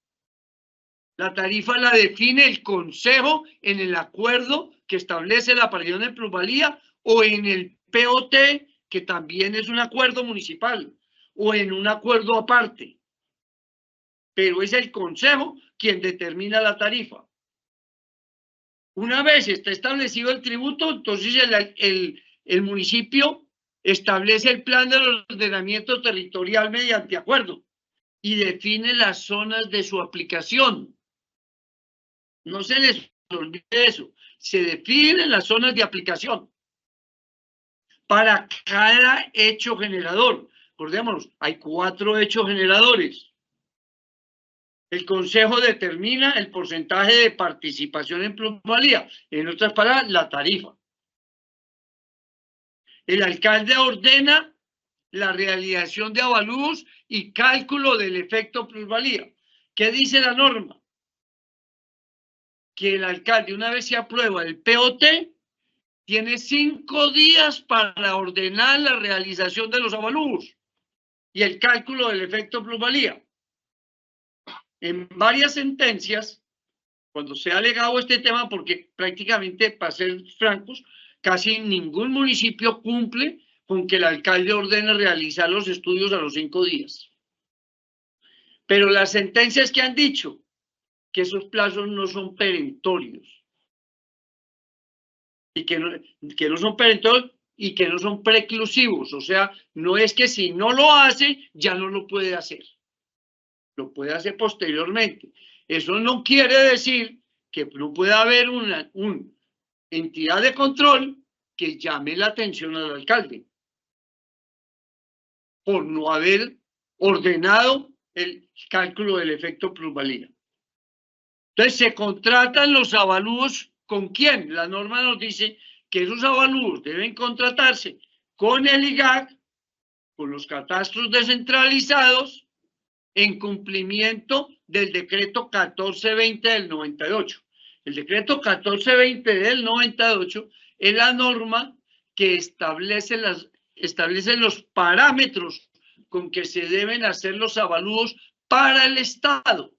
Speaker 2: La tarifa la define el consejo en el acuerdo que establece la participación en plusvalía o en el POT, que también es un acuerdo municipal, o en un acuerdo aparte. Pero es el consejo quien determina la tarifa. Una vez está establecido el tributo, entonces el municipio establece el plan de ordenamiento territorial mediante acuerdo y define las zonas de su aplicación. No se les olvide eso. Se definen las zonas de aplicación para cada hecho generador. Recordémonos, hay 4 hechos generadores. El consejo determina el porcentaje de participación en plusvalía, en otras palabras, la tarifa. El alcalde ordena la realización de avalúos y cálculo del efecto plusvalía. ¿Qué dice la norma? Que el alcalde, una vez se aprueba el POT, tiene 5 días para ordenar la realización de los avalúos y el cálculo del efecto plusvalía. en varias sentencias, cuando se ha alegado este tema, porque prácticamente, para ser francos, casi ningún municipio cumple con que el alcalde ordene realizar los estudios a los 5 días. Pero las sentencias que han dicho que esos plazos no son perentorios y que no son perentorios y que no son preclusivos, o sea, no es que si no lo hace, ya no lo puede hacer, lo puede hacer posteriormente. Eso no quiere decir que no pueda haber una entidad de control que llame la atención al alcalde por no haber ordenado el cálculo del efecto plusvalía. Entonces, se contratan los avalúos, ¿con quién? La norma nos dice que esos avalúos deben contratarse con el IGAC, con los catastros descentralizados, en cumplimiento del decreto 1420 del 98. El decreto 1420 del 98 es la norma que establece los parámetros con que se deben hacer los avalúos para el Estado.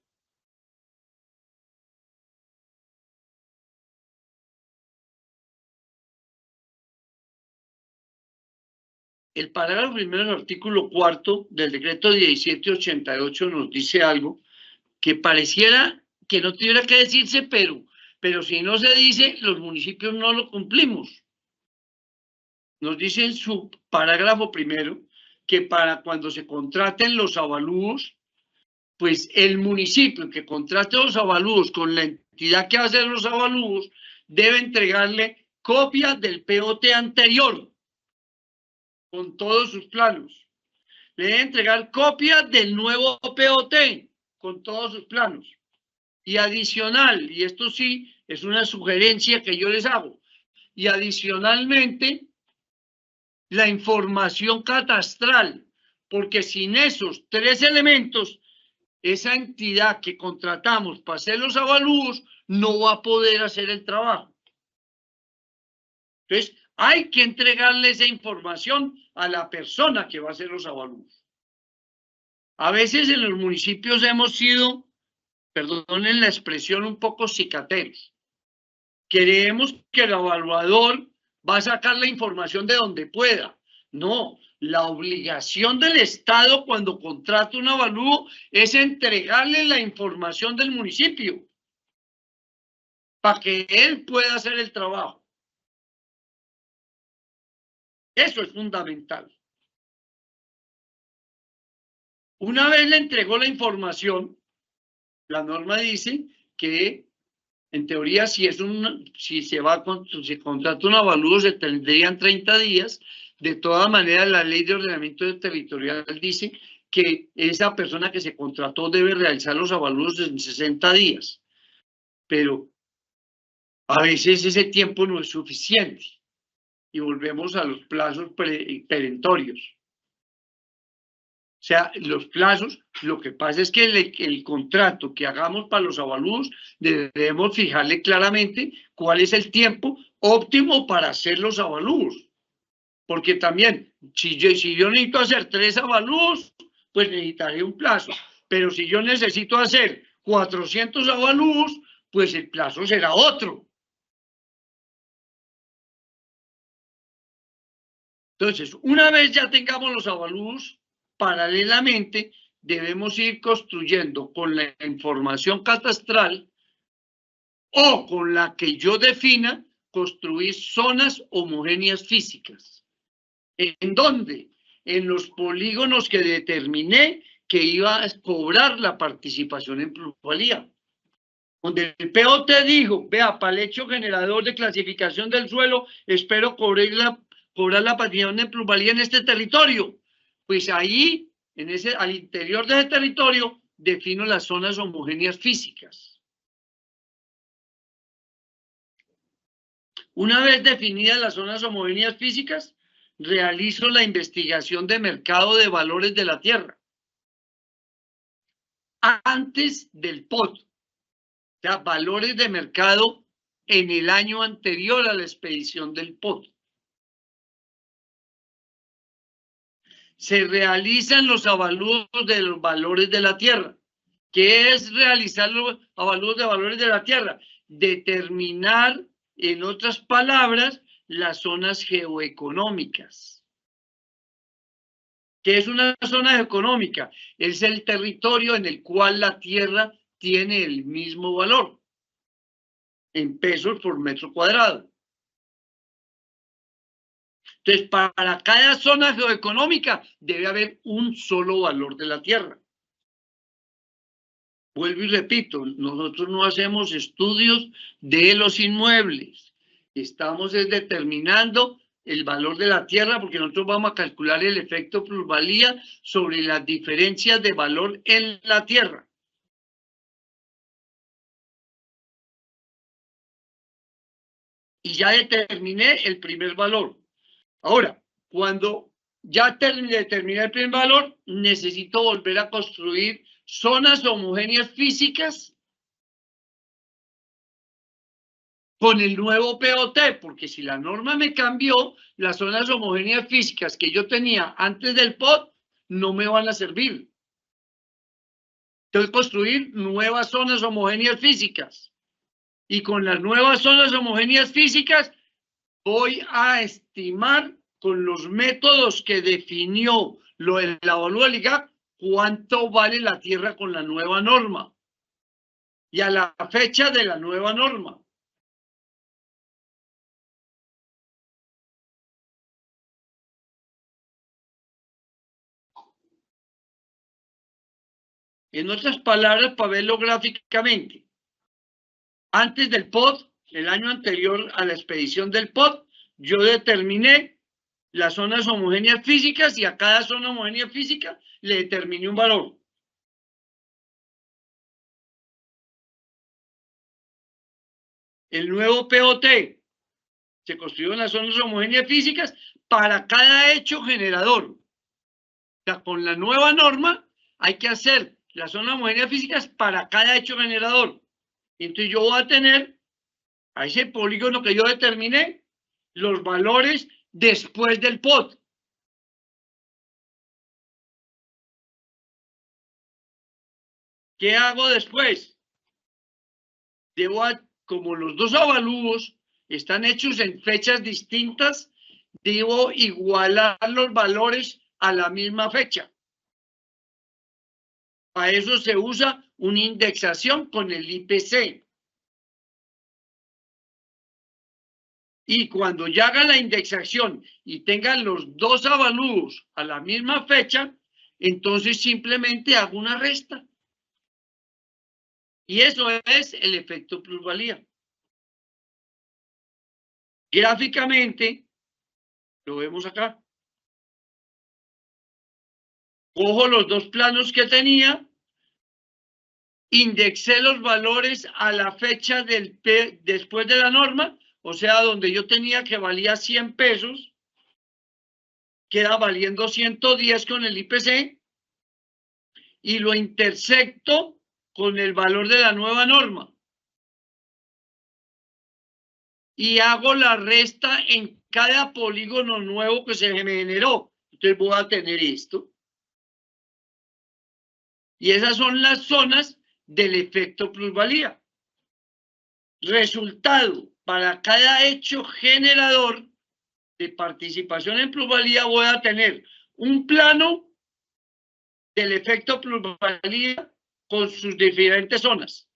Speaker 2: El parágrafo primero del artículo 4 del decreto 1788 nos dice algo que pareciera que no tuviera que decirse, pero si no se dice, los municipios no lo cumplimos. Nos dice en su parágrafo primero que para cuando se contraten los avalúos, pues el municipio que contrate los avalúos con la entidad que va a hacer los avalúos debe entregarle copia del POT anterior con todos sus planos. Le debe entregar copia del nuevo POT con todos sus planos. Y adicional, y esto sí es una sugerencia que yo les hago, y adicionalmente la información catastral, porque sin esos 3 elementos, esa entidad que contratamos para hacer los avalúos no va a poder hacer el trabajo. Entonces, hay que entregarle esa información a la persona que va a hacer los avalúos. A veces en los municipios hemos sido, perdonen la expresión, un poco cicateros. Creemos que el evaluador va a sacar la información de donde pueda. No, la obligación del Estado cuando contrata un avalúo es entregarle la información del municipio para que él pueda hacer el trabajo. Eso es fundamental. Una vez le entregó la información, la norma dice que en teoría si se contrata un avalúo se tendrían 30 días. De todas maneras, la ley de ordenamiento territorial dice que esa persona que se contrató debe realizar los avalúos en 60 días. Pero a veces ese tiempo no es suficiente. Y volvemos a los plazos perentorios. O sea, los plazos, lo que pasa es que el contrato que hagamos para los avalúos debemos fijarle claramente cuál es el tiempo óptimo para hacer los avalúos. Porque también, si yo necesito hacer 3 avalúos, pues necesitaré un plazo. Pero si yo necesito hacer 400 avalúos, pues el plazo será otro. Entonces, una vez ya tengamos los avalúos, paralelamente debemos ir construyendo con la información catastral o con la que yo defina, construir zonas homogéneas físicas. ¿En dónde? En los polígonos que determiné que iba a cobrar la participación en plusvalía. Donde el POT dijo, vea, para el hecho generador de clasificación del suelo, espero cobrar la participación en plusvalía en este territorio. Pues ahí, al interior de ese territorio, defino las zonas homogéneas físicas. Una vez definidas las zonas homogéneas físicas, realizo la investigación de mercado de valores de la tierra. Antes del POT. O sea, valores de mercado en el año anterior a la expedición del POT. Se realizan los avalúos de los valores de la tierra. ¿Qué es realizar los avalúos de valores de la tierra? Determinar, en otras palabras, las zonas geoeconómicas. ¿Qué es una zona geoeconómica? Es el territorio en el cual la tierra tiene el mismo valor en pesos por metro cuadrado. Entonces, para cada zona geoeconómica debe haber un solo valor de la tierra. Vuelvo y repito, nosotros no hacemos estudios de los inmuebles. Estamos determinando el valor de la tierra porque nosotros vamos a calcular el efecto plusvalía sobre las diferencias de valor en la tierra. Y ya determiné el primer valor. Ahora, cuando ya determiné el primer valor, necesito volver a construir zonas homogéneas físicas con el nuevo POT, porque si la norma me cambió, las zonas homogéneas físicas que yo tenía antes del POT no me van a servir. Tengo que construir nuevas zonas homogéneas físicas. Y con las nuevas zonas homogéneas físicas voy a estimar con los métodos que definió la evalúa del IGAC cuánto vale la tierra con la nueva norma y a la fecha de la nueva norma. En otras palabras, para verlo gráficamente, antes del POT, el año anterior a la expedición del POT, yo determiné las zonas homogéneas físicas y a cada zona homogénea física le determiné un valor. El nuevo POT se construyó en las zonas homogéneas físicas para cada hecho generador. O sea, con la nueva norma hay que hacer las zonas homogéneas físicas para cada hecho generador. Entonces yo voy a tener a ese polígono que yo determiné los valores después del POT. ¿Qué hago después? Como los dos avalúos están hechos en fechas distintas, debo igualar los valores a la misma fecha. Para eso se usa una indexación con el IPC. Y cuando ya haga la indexación y tengan los dos avalúos a la misma fecha, entonces simplemente hago una resta. Y eso es el efecto plusvalía. Gráficamente, lo vemos acá. Cojo los dos planos que tenía, indexé los valores a la fecha después de la norma, o sea, donde yo tenía que valía 100 pesos, queda valiendo 110 con el IPC, y lo intersecto con el valor de la nueva norma. Y hago la resta en cada polígono nuevo que se me generó. Entonces voy a tener esto. Y esas son las zonas del efecto plusvalía. Resultado, para cada hecho generador de participación en plusvalía voy a tener un plano del efecto plusvalía con sus diferentes zonas,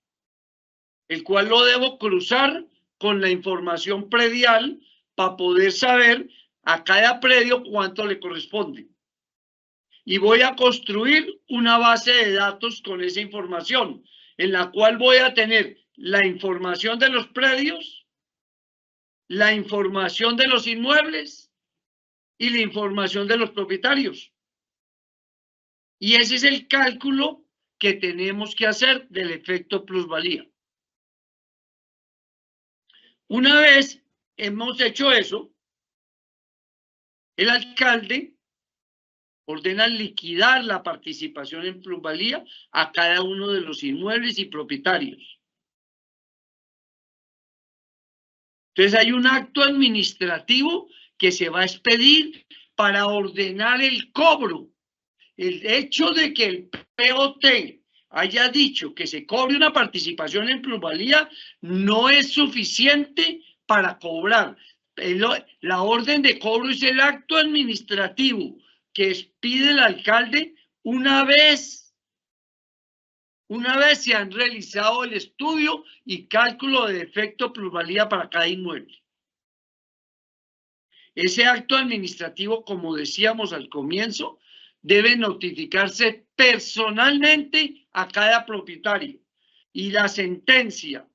Speaker 2: el cual lo debo cruzar con la información predial para poder saber a cada predio cuánto le corresponde. Y voy a construir una base de datos con esa información, en la cual voy a tener la información de los predios, la información de los inmuebles y la información de los propietarios. Y ese es el cálculo que tenemos que hacer del efecto plusvalía. Una vez hemos hecho eso, el alcalde ordena liquidar la participación en plusvalía a cada uno de los inmuebles y propietarios. Entonces hay un acto administrativo que se va a expedir para ordenar el cobro. El hecho de que el POT
Speaker 3: haya dicho que se cobre una participación en plusvalía no es suficiente para cobrar. La orden de cobro es el acto administrativo que expide el alcalde una vez se han realizado el estudio y cálculo de efecto plusvalía para cada inmueble. Ese acto administrativo, como decíamos al comienzo, debe notificarse personalmente a cada propietario. Y la sentencia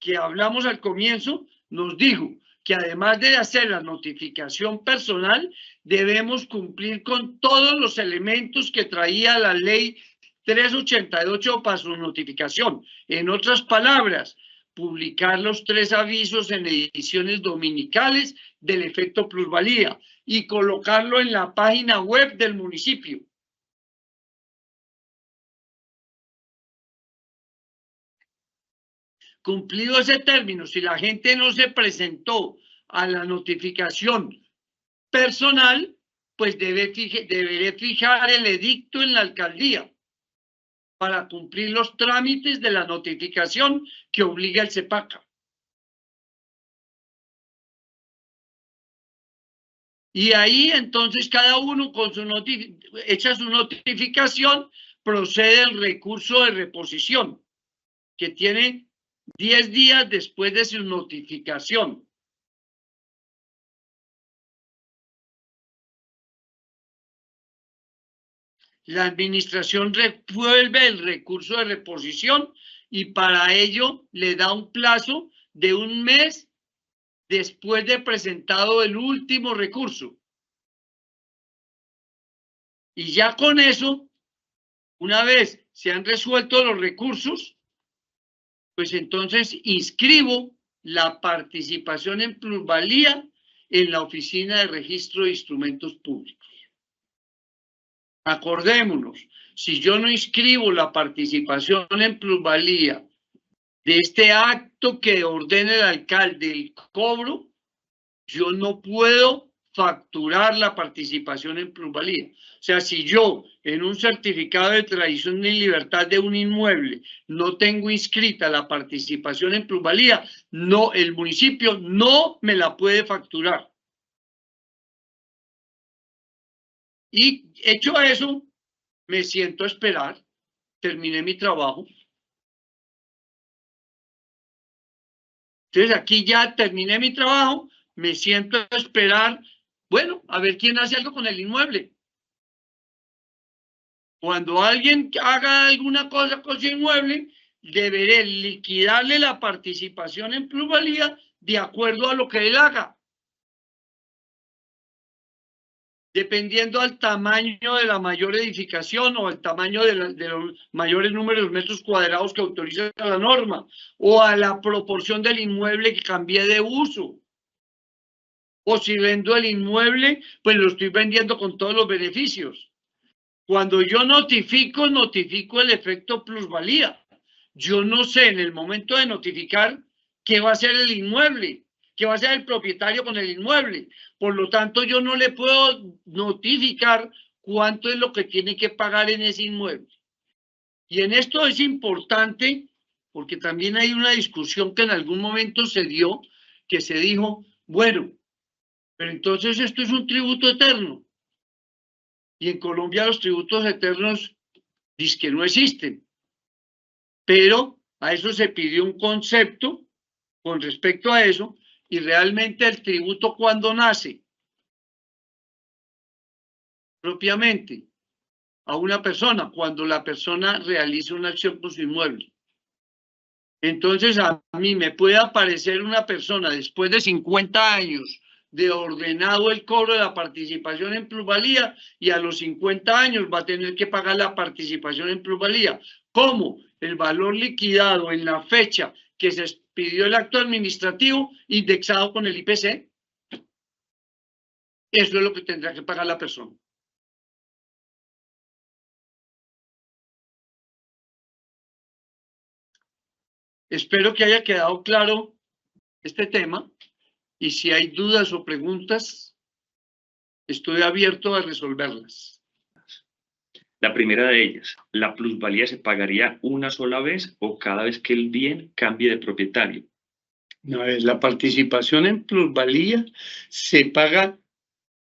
Speaker 3: que hablamos al comienzo nos dijo que además de hacer la notificación personal, debemos cumplir con todos los elementos que traía la ley 388 para su notificación. En otras palabras, publicar los 3 avisos en ediciones dominicales del efecto plusvalía y colocarlo en la página web del municipio. Cumplido ese término, si la gente no se presentó a la notificación personal, pues deberé fijar el edicto en la alcaldía para cumplir los trámites de la notificación que obliga el CEPACA. Y ahí entonces cada uno con echa su notificación, procede el recurso de reposición, que tiene 10 días después de su notificación. La administración resuelve el recurso de reposición y para ello le da un plazo de 1 mes después de presentado el último recurso. Y ya con eso, una vez se han resuelto los recursos, pues entonces inscribo la participación en plusvalía en la Oficina de Registro de Instrumentos Públicos. Acordémonos, si yo no inscribo la participación en plusvalía de este acto que ordena el alcalde, el cobro, yo no puedo facturar la participación en plusvalía. O sea, si yo en un certificado de tradición y libertad de un inmueble no tengo inscrita la participación en plusvalía, no, el municipio no me la puede facturar. Y hecho eso, me siento a esperar, terminé mi trabajo. Entonces aquí ya terminé mi trabajo, me siento a esperar, bueno, a ver quién hace algo con el inmueble. Cuando alguien haga alguna cosa con su inmueble, deberé liquidarle la participación en plusvalía de acuerdo a lo que él haga. Dependiendo al tamaño de la mayor edificación o al tamaño de los mayores números de metros cuadrados que autoriza la norma, o a la proporción del inmueble que cambie de uso. O si vendo el inmueble, pues lo estoy vendiendo con todos los beneficios. Cuando yo notifico el efecto plusvalía. Yo no sé en el momento de notificar qué va a hacer el inmueble, qué va a hacer el propietario con el inmueble. Por lo tanto, yo no le puedo notificar cuánto es lo que tiene que pagar en ese inmueble. Y en esto es importante, porque también hay una discusión que en algún momento se dio, que se dijo, bueno, pero entonces esto es un tributo eterno. Y en Colombia los tributos eternos dizque no existen. Pero a eso se pidió un concepto con respecto a eso, y realmente el tributo, ¿cuándo nace? Propiamente a una persona, cuando la persona realiza una acción con su inmueble. Entonces a mí me puede aparecer una persona después de 50 años de ordenado el cobro de la participación en plusvalía, y a los 50 años va a tener que pagar la participación en plusvalía. ¿Cómo? El valor liquidado en la fecha que se expidió el acto administrativo indexado con el IPC. Eso es lo que tendrá que pagar la persona. Espero que haya quedado claro este tema, y si hay dudas o preguntas, estoy abierto a resolverlas.
Speaker 1: La primera de ellas, ¿la plusvalía se pagaría una sola vez o cada vez que el bien cambie de propietario?
Speaker 2: No, la participación en plusvalía se paga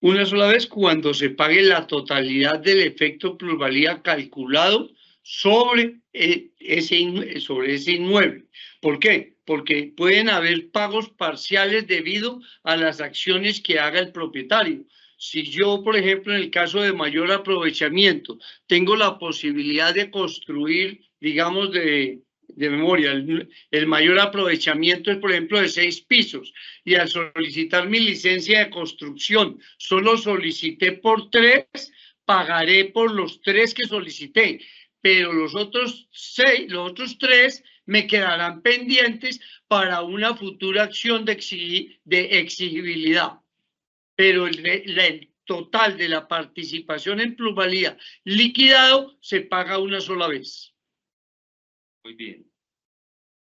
Speaker 2: una sola vez cuando se pague la totalidad del efecto plusvalía calculado sobre ese inmueble. ¿Por qué? Porque pueden haber pagos parciales debido a las acciones que haga el propietario. Si yo, por ejemplo, en el caso de mayor aprovechamiento, tengo la posibilidad de construir, digamos, de memoria, el mayor aprovechamiento es, por ejemplo, de 6 pisos, y al solicitar mi licencia de construcción, solo solicité por 3, pagaré por los 3 que solicité, pero los otros 3 me quedarán pendientes para una futura acción de exigibilidad. Pero el total de la participación en plusvalía liquidado se paga una sola vez.
Speaker 1: Muy bien.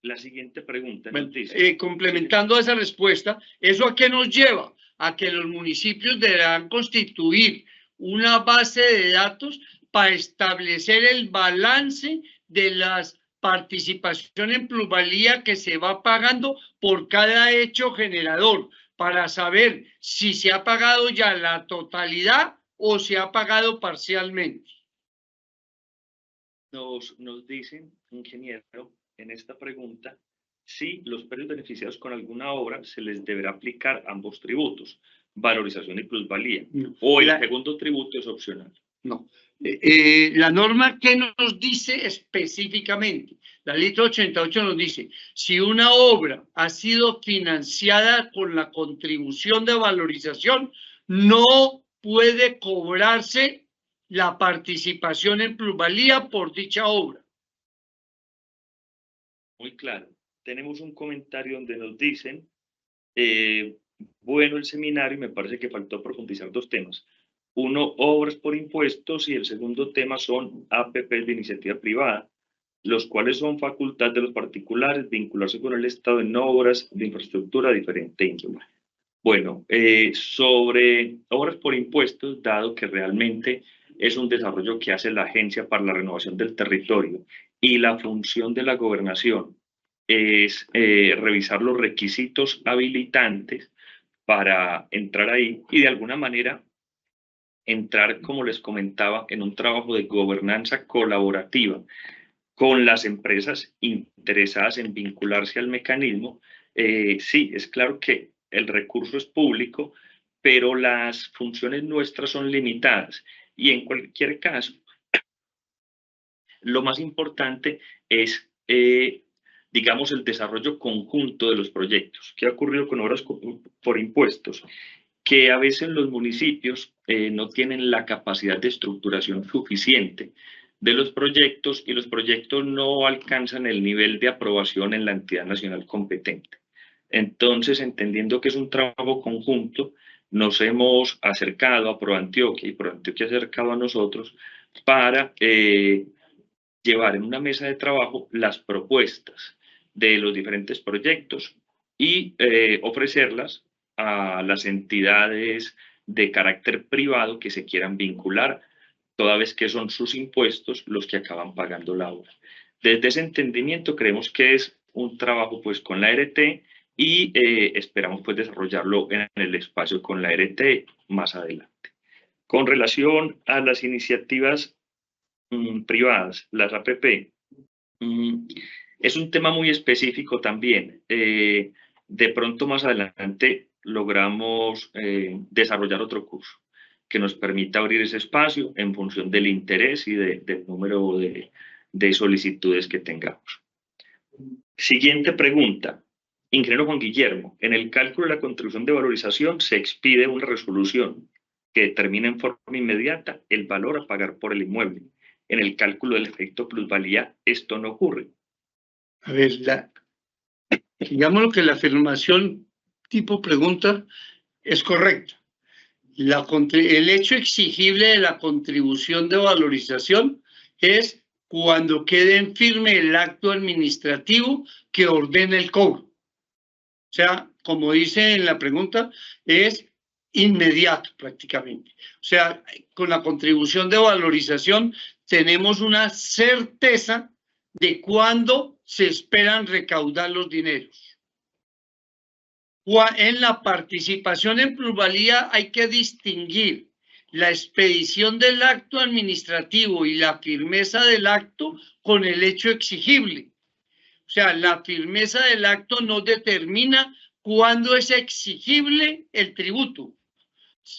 Speaker 1: La siguiente pregunta
Speaker 2: Bueno,
Speaker 1: nos dice...
Speaker 2: complementando esa respuesta, ¿eso a qué nos lleva? A que los municipios deberán constituir una base de datos para establecer el balance de las participaciones en plusvalía que se va pagando por cada hecho generador, para saber si se ha pagado ya la totalidad o se ha pagado parcialmente.
Speaker 1: Nos dicen, ingeniero, en esta pregunta, si los predios beneficiados con alguna obra se les deberá aplicar ambos tributos, valorización y plusvalía,
Speaker 2: No.
Speaker 1: o el segundo tributo es opcional.
Speaker 2: No. La norma que nos dice específicamente, la ley 88 nos dice, si una obra ha sido financiada con la contribución de valorización, no puede cobrarse la participación en plusvalía por dicha obra.
Speaker 1: Muy claro. Tenemos un comentario donde nos dicen, bueno, el seminario, me parece que faltó profundizar 2 temas. Uno, obras por impuestos, y el segundo tema son APPs de iniciativa privada, los cuales son facultad de los particulares vincularse con el Estado en obras de infraestructura de diferente índole. Bueno, sobre obras por impuestos, dado que realmente es un desarrollo que hace la Agencia para la Renovación del Territorio y la función de la gobernación es revisar los requisitos habilitantes para entrar ahí y de alguna manera entrar, como les comentaba, en un trabajo de gobernanza colaborativa con las empresas interesadas en vincularse al mecanismo. Sí, es claro que el recurso es público, pero las funciones nuestras son limitadas y en cualquier caso, lo más importante es, digamos, el desarrollo conjunto de los proyectos. ¿Qué ha ocurrido con obras por impuestos? Que a veces los municipios no tienen la capacidad de estructuración suficiente de los proyectos y los proyectos no alcanzan el nivel de aprobación en la entidad nacional competente. Entonces, entendiendo que es un trabajo conjunto, nos hemos acercado a ProAntioquia y ProAntioquia se ha acercado a nosotros para llevar en una mesa de trabajo las propuestas de los diferentes proyectos y ofrecerlas a las entidades de carácter privado que se quieran vincular, toda vez que son sus impuestos los que acaban pagando la obra. Desde ese entendimiento creemos que es un trabajo pues con la ART y esperamos pues desarrollarlo en el espacio con la ART más adelante. Con relación a las iniciativas privadas, las APP, es un tema muy específico también. De pronto más adelante logramos desarrollar otro curso que nos permita abrir ese espacio en función del interés y del número de solicitudes que tengamos. Siguiente pregunta. Ingeniero Juan Guillermo, en el cálculo de la contribución de valorización se expide una resolución que determina en forma inmediata el valor a pagar por el inmueble. En el cálculo del efecto plusvalía, esto no ocurre.
Speaker 2: A ver, digamos que la afirmación tipo pregunta es correcta. El hecho exigible de la contribución de valorización es cuando quede en firme el acto administrativo que ordena el cobro. O sea, como dice en la pregunta, es inmediato prácticamente. O sea, con la contribución de valorización
Speaker 3: tenemos una certeza de cuándo se esperan recaudar los dineros. En la participación en plusvalía hay que distinguir la expedición del acto administrativo y la firmeza del acto con el hecho exigible. O sea, la firmeza del acto no determina cuándo es exigible el tributo.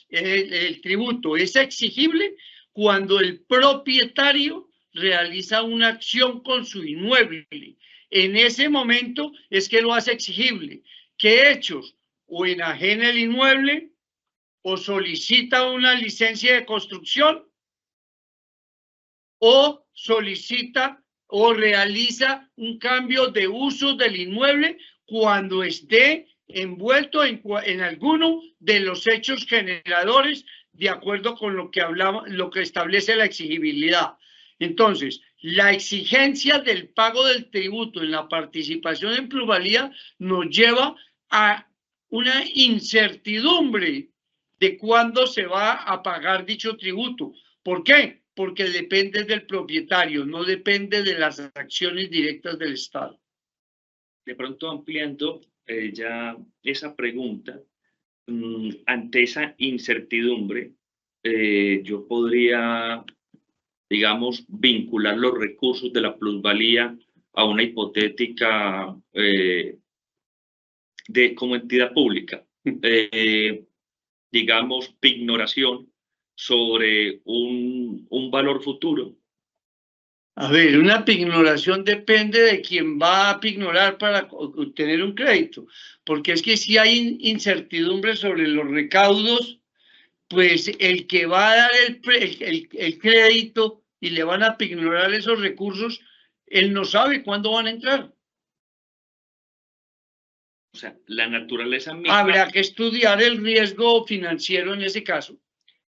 Speaker 3: El tributo es exigible cuando el propietario realiza una acción con su inmueble. En ese momento es que lo hace exigible. ¿Qué hechos? O enajena el inmueble, o solicita una licencia de construcción, o solicita o realiza un cambio de uso del inmueble cuando esté envuelto en alguno de los hechos generadores de acuerdo con lo que hablamos, lo que establece la exigibilidad. Entonces, la exigencia del pago del tributo en la participación en plusvalía nos lleva a una incertidumbre de cuándo se va a pagar dicho tributo. ¿Por qué? Porque depende del propietario, no depende de las acciones directas del Estado.
Speaker 1: De pronto ampliando ya esa pregunta, ante esa incertidumbre, yo podría, digamos, vincular los recursos de la plusvalía a una hipotética como entidad pública, digamos, pignoración sobre un valor futuro.
Speaker 3: A ver, una pignoración depende de quién va a pignorar para obtener un crédito, porque es que si hay incertidumbre sobre los recaudos, pues el que va a dar el crédito y le van a pignorar esos recursos, él no sabe cuándo van a entrar.
Speaker 1: O sea, la naturaleza misma...
Speaker 3: Habrá que estudiar el riesgo financiero en ese caso.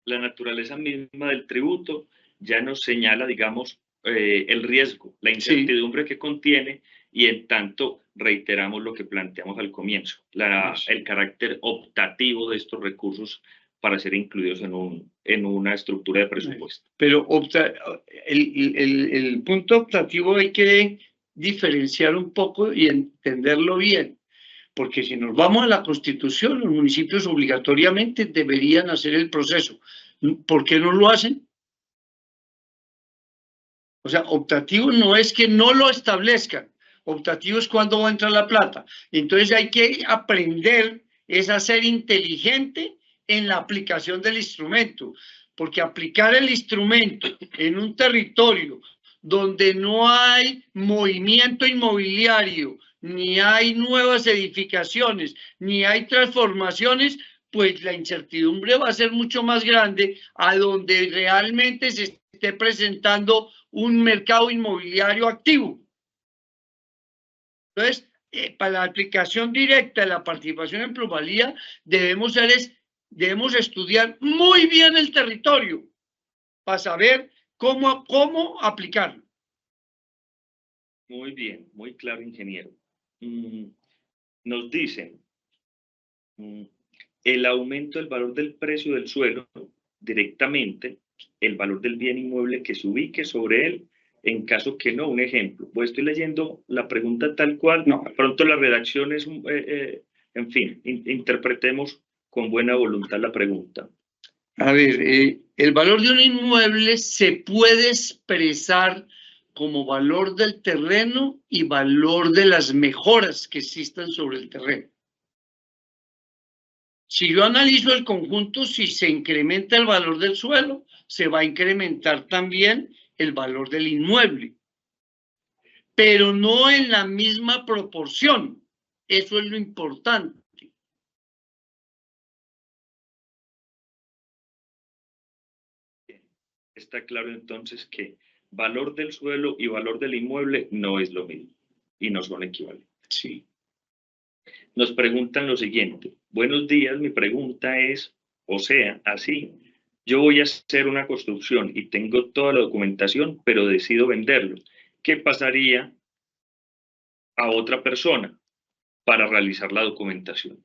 Speaker 1: La naturaleza misma del tributo ya nos señala, digamos, el riesgo, la incertidumbre que contiene, y en tanto reiteramos lo que planteamos al comienzo, el carácter optativo de estos recursos para ser incluidos en una estructura de presupuesto.
Speaker 3: Pero el punto optativo hay que diferenciar un poco y entenderlo bien, porque si nos vamos a la Constitución, los municipios obligatoriamente deberían hacer el proceso. ¿Por qué no lo hacen? O sea, optativo no es que no lo establezcan, optativo es cuando va a entrar la plata. Entonces hay que aprender es a ser inteligente en la aplicación del instrumento, porque aplicar el instrumento en un territorio donde no hay movimiento inmobiliario, ni hay nuevas edificaciones, ni hay transformaciones, pues la incertidumbre va a ser mucho más grande a donde realmente se esté presentando un mercado inmobiliario activo. Entonces, para la aplicación directa de la participación en plusvalía, debemos estudiar muy bien el territorio para saber cómo aplicarlo.
Speaker 1: Muy bien, muy claro, ingeniero. Nos dicen, el aumento del valor del precio del suelo directamente el valor del bien inmueble que se ubique sobre él, en caso que no, un ejemplo. Pues estoy leyendo la pregunta tal cual, no, pronto la redacción es, en fin, interpretemos con buena voluntad la pregunta.
Speaker 3: A ver, el valor de un inmueble se puede expresar como valor del terreno y valor de las mejoras que existan sobre el terreno. Si yo analizo el conjunto, si se incrementa el valor del suelo, se va a incrementar también el valor del inmueble, pero no en la misma proporción. Eso es lo importante.
Speaker 1: Está claro entonces que valor del suelo y valor del inmueble no es lo mismo y no son equivalentes.
Speaker 3: Sí.
Speaker 1: Nos preguntan lo siguiente. Buenos días, mi pregunta es, o sea, así, yo voy a hacer una construcción y tengo toda la documentación, pero decido venderlo. ¿Qué pasaría a otra persona para realizar la documentación?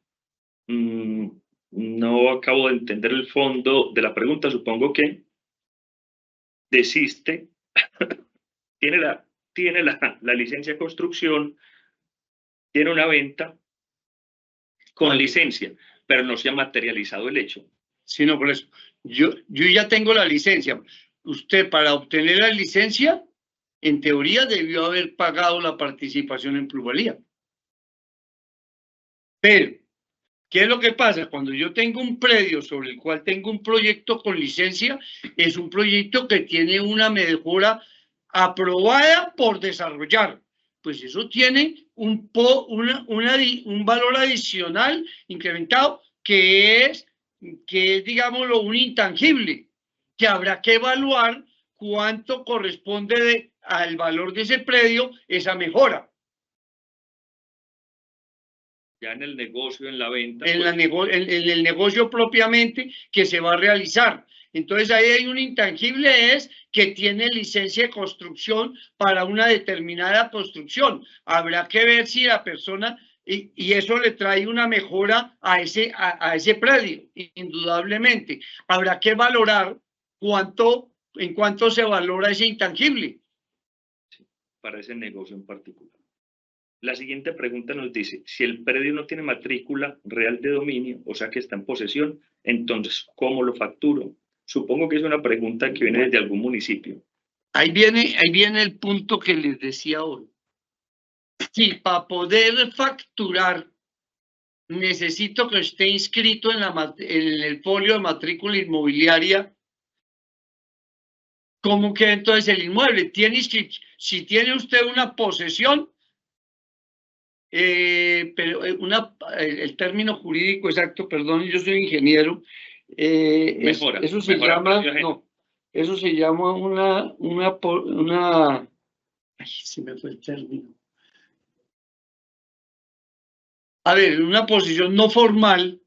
Speaker 1: No acabo de entender el fondo de la pregunta. Supongo que desiste tiene la licencia de construcción, tiene una venta con licencia, pero no se ha materializado el hecho.
Speaker 2: Sí, no, por eso. Yo ya tengo la licencia. Usted, para obtener la licencia, en teoría debió haber pagado la participación en plusvalía. Pero, ¿qué es lo que pasa? Cuando yo tengo un predio sobre el cual tengo un proyecto con licencia, es un proyecto que tiene una mejora aprobada por desarrollar. Pues eso tiene un valor adicional incrementado que es, digámoslo, un intangible, que habrá que evaluar cuánto corresponde al valor de ese predio esa mejora.
Speaker 1: Ya en el negocio, en la venta.
Speaker 2: En el negocio propiamente que se va a realizar. Entonces ahí hay un intangible, es que tiene licencia de construcción para una determinada construcción. Habrá que ver si la persona, y eso le trae una mejora a ese predio, indudablemente. Habrá que valorar en cuánto se valora ese intangible.
Speaker 1: Sí, para ese negocio en particular. La siguiente pregunta nos dice, si el predio no tiene matrícula real de dominio, o sea que está en posesión, entonces, ¿cómo lo facturo? Supongo que es una pregunta que viene desde algún municipio.
Speaker 3: Ahí viene el punto que les decía hoy. Sí, para poder facturar, necesito que esté inscrito en el folio de matrícula inmobiliaria. ¿Cómo queda entonces el inmueble? Si tiene usted una posesión, pero el término jurídico exacto, perdón, yo soy ingeniero, eso se llama, no, eso se llama ay, se me fue el término. A ver, una posición no formal,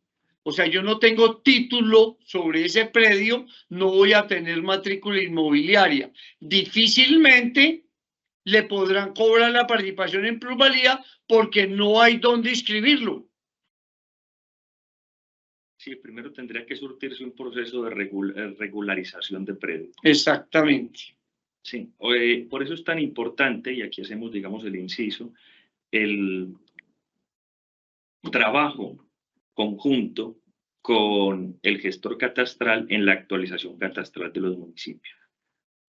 Speaker 3: o sea, yo no tengo título sobre ese predio, no voy a tener matrícula inmobiliaria. Difícilmente le podrán cobrar la participación en plusvalía porque no hay dónde inscribirlo.
Speaker 1: Sí, primero tendría que surtirse un proceso de regularización de predio.
Speaker 3: Exactamente.
Speaker 1: Sí, por eso es tan importante, y aquí hacemos, digamos, el inciso, el trabajo conjunto con el gestor catastral en la actualización catastral de los municipios.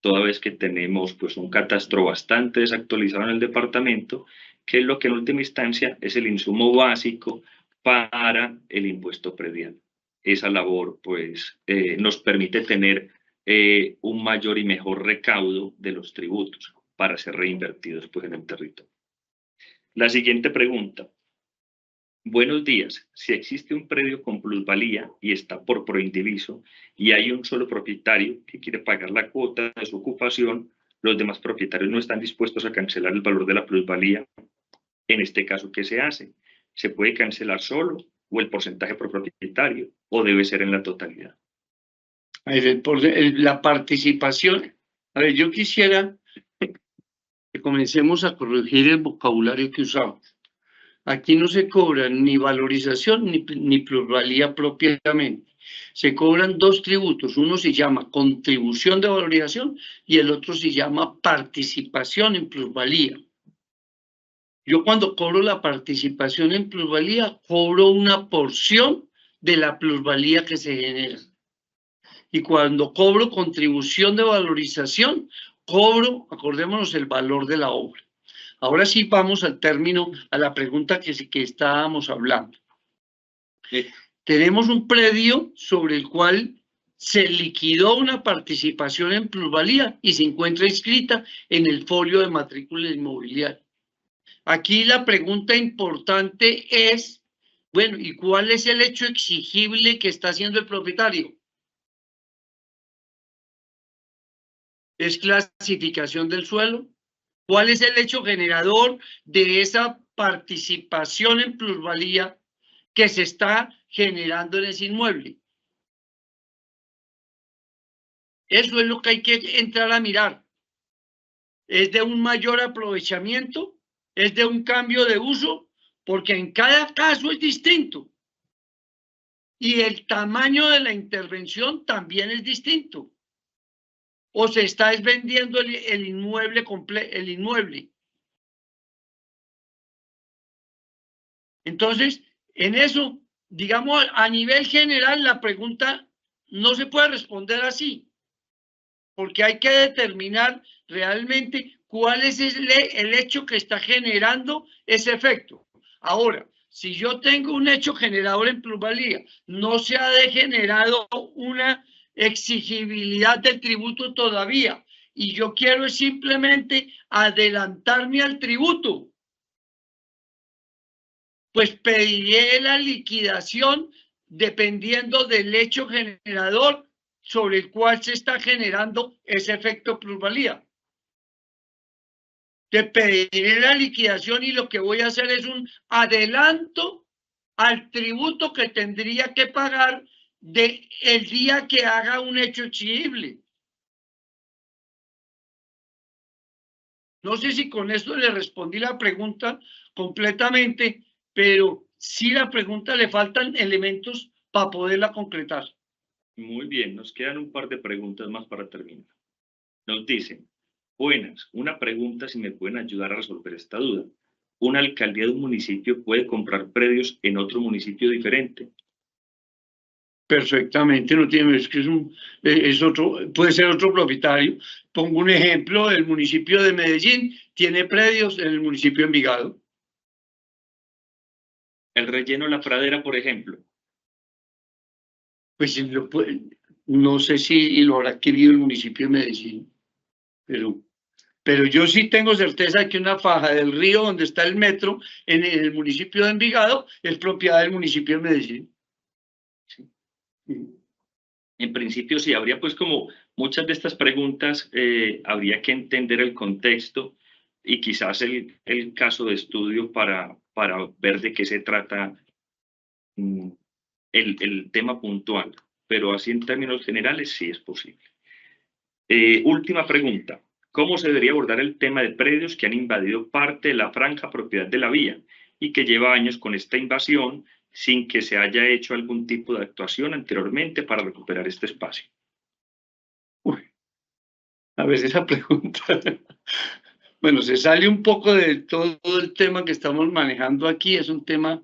Speaker 1: Toda vez que tenemos pues un catastro bastante desactualizado en el departamento, que es lo que en última instancia es el insumo básico para el impuesto predial. Esa labor pues nos permite tener un mayor y mejor recaudo de los tributos para ser reinvertidos pues en el territorio. La siguiente pregunta. Buenos días. Si existe un predio con plusvalía y está por proindiviso y hay un solo propietario que quiere pagar la cuota de su ocupación, los demás propietarios no están dispuestos a cancelar el valor de la plusvalía. En este caso, ¿qué se hace? ¿Se puede cancelar solo o el porcentaje por propietario o debe ser en la totalidad?
Speaker 3: La participación. A ver, yo quisiera que comencemos a corregir el vocabulario que usamos. Aquí no se cobra ni valorización ni plusvalía propiamente. Se cobran dos tributos. Uno se llama contribución de valorización y el otro se llama participación en plusvalía. Yo cuando cobro la participación en plusvalía, cobro una porción de la plusvalía que se genera. Y cuando cobro contribución de valorización, cobro, acordémonos, el valor de la obra. Ahora sí vamos al término, a la pregunta que estábamos hablando. Tenemos un predio sobre el cual se liquidó una participación en plusvalía y se encuentra inscrita en el folio de matrícula inmobiliaria. Aquí la pregunta importante es, bueno, ¿y cuál es el hecho exigible que está haciendo el propietario? ¿Es clasificación del suelo? ¿Cuál es el hecho generador de esa participación en plusvalía que se está generando en ese inmueble? Eso es lo que hay que entrar a mirar. ¿Es de un mayor aprovechamiento? ¿Es de un cambio de uso? Porque en cada caso es distinto. Y el tamaño de la intervención también es distinto. o se está vendiendo el inmueble el inmueble. Entonces, en eso, digamos, a nivel general, la pregunta no se puede responder así, porque hay que determinar realmente cuál es el hecho que está generando ese efecto. Ahora, si yo tengo un hecho generador en plusvalía, no se ha degenerado una exigibilidad del tributo todavía, y yo quiero simplemente adelantarme al tributo, pues pediré la liquidación dependiendo del hecho generador sobre el cual se está generando ese efecto plusvalía. Te pediré la liquidación y lo que voy a hacer es un adelanto al tributo que tendría que pagar el día que haga un hecho exigible. No sé si con esto le respondí la pregunta completamente, pero sí la pregunta le faltan elementos para poderla concretar.
Speaker 1: Muy bien, nos quedan un par de preguntas más para terminar. Nos dicen, buenas, una pregunta si me pueden ayudar a resolver esta duda. ¿Una alcaldía de un municipio puede comprar predios en otro municipio diferente?
Speaker 3: Perfectamente, no tiene, es que es otro, puede ser otro propietario. Pongo un ejemplo, el municipio de Medellín tiene predios en el municipio de Envigado.
Speaker 1: El relleno La Pradera, por ejemplo.
Speaker 3: Pues no sé si lo habrá adquirido el municipio de Medellín, pero yo sí tengo certeza de que una faja del río donde está el metro en el municipio de Envigado es propiedad del municipio de Medellín.
Speaker 1: Sí. En principio sí, habría pues como muchas de estas preguntas, habría que entender el contexto y quizás el caso de estudio para ver de qué se trata el tema puntual, pero así en términos generales sí es posible. Última pregunta. ¿Cómo se debería abordar el tema de predios que han invadido parte de la franja propiedad de la vía y que lleva años con esta invasión sin que se haya hecho algún tipo de actuación anteriormente para recuperar este espacio?
Speaker 3: Uy, a ver esa pregunta. Bueno, se sale un poco de todo el tema que estamos manejando aquí, es un tema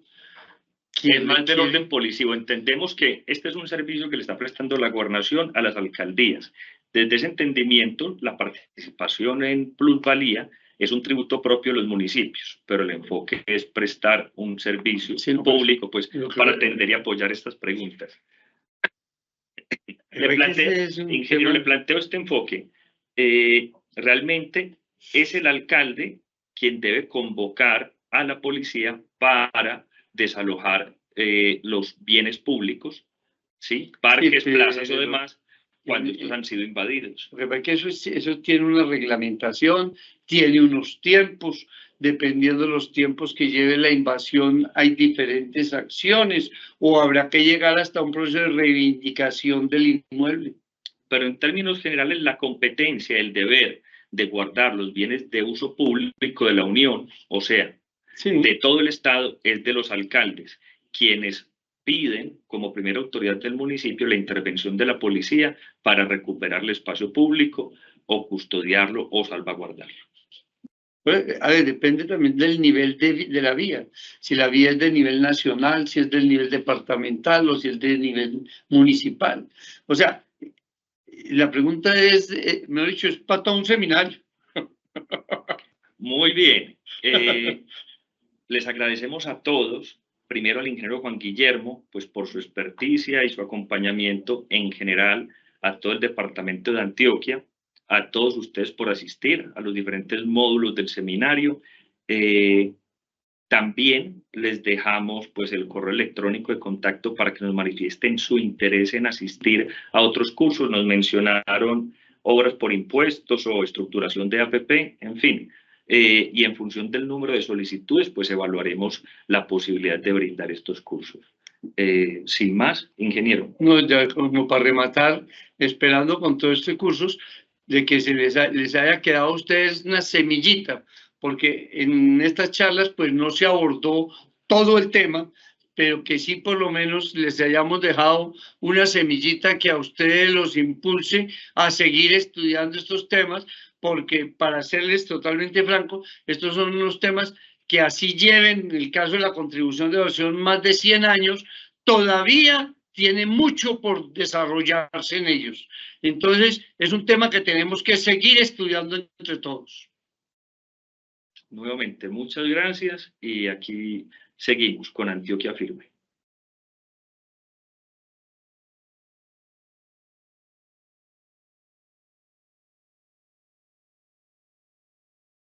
Speaker 3: que
Speaker 1: es más del orden policivo. Entendemos que este es un servicio que le está prestando la gobernación a las alcaldías. Desde ese entendimiento, la participación en plusvalía es un tributo propio de los municipios, pero el enfoque es prestar un servicio público pues, para atender y apoyar estas preguntas. Ingeniero, le planteo este enfoque. Realmente es el alcalde quien debe convocar a la policía para desalojar los bienes públicos, ¿sí? Parques, plazas o demás, cuando estos han sido invadidos.
Speaker 3: Lo que pasa es que eso tiene una reglamentación, tiene unos tiempos, dependiendo de los tiempos que lleve la invasión, hay diferentes acciones, o habrá que llegar hasta un proceso de reivindicación del inmueble.
Speaker 1: Pero en términos generales, la competencia, el deber de guardar los bienes de uso público de la Unión, o sea, de todo el Estado, es de los alcaldes, quienes piden como primera autoridad del municipio la intervención de la policía para recuperar el espacio público o custodiarlo o salvaguardarlo.
Speaker 3: A ver, depende también del nivel de la vía. Si la vía es de nivel nacional, si es del nivel departamental o si es de nivel municipal. O sea, la pregunta es, me he dicho, es para todo un seminario.
Speaker 1: Muy bien. Les agradecemos a todos. Primero al ingeniero Juan Guillermo, pues por su experticia y su acompañamiento en general, a todo el departamento de Antioquia, a todos ustedes por asistir a los diferentes módulos del seminario. También les dejamos pues el correo electrónico de contacto para que nos manifiesten su interés en asistir a otros cursos. Nos mencionaron obras por impuestos o estructuración de APP, en fin. Y en función del número de solicitudes, pues evaluaremos la posibilidad de brindar estos cursos. Sin más, ingeniero.
Speaker 3: No, ya como para rematar, esperando con todos estos cursos, de que les haya quedado a ustedes una semillita, porque en estas charlas pues no se abordó todo el tema, pero que sí por lo menos les hayamos dejado una semillita que a ustedes los impulse a seguir estudiando estos temas, porque para serles totalmente franco, estos son unos temas que así lleven, en el caso de la contribución de evaluación, más de 100 años, todavía tiene mucho por desarrollarse en ellos. Entonces, es un tema que tenemos que seguir estudiando entre todos.
Speaker 1: Nuevamente, muchas gracias y aquí seguimos con Antioquia Firme.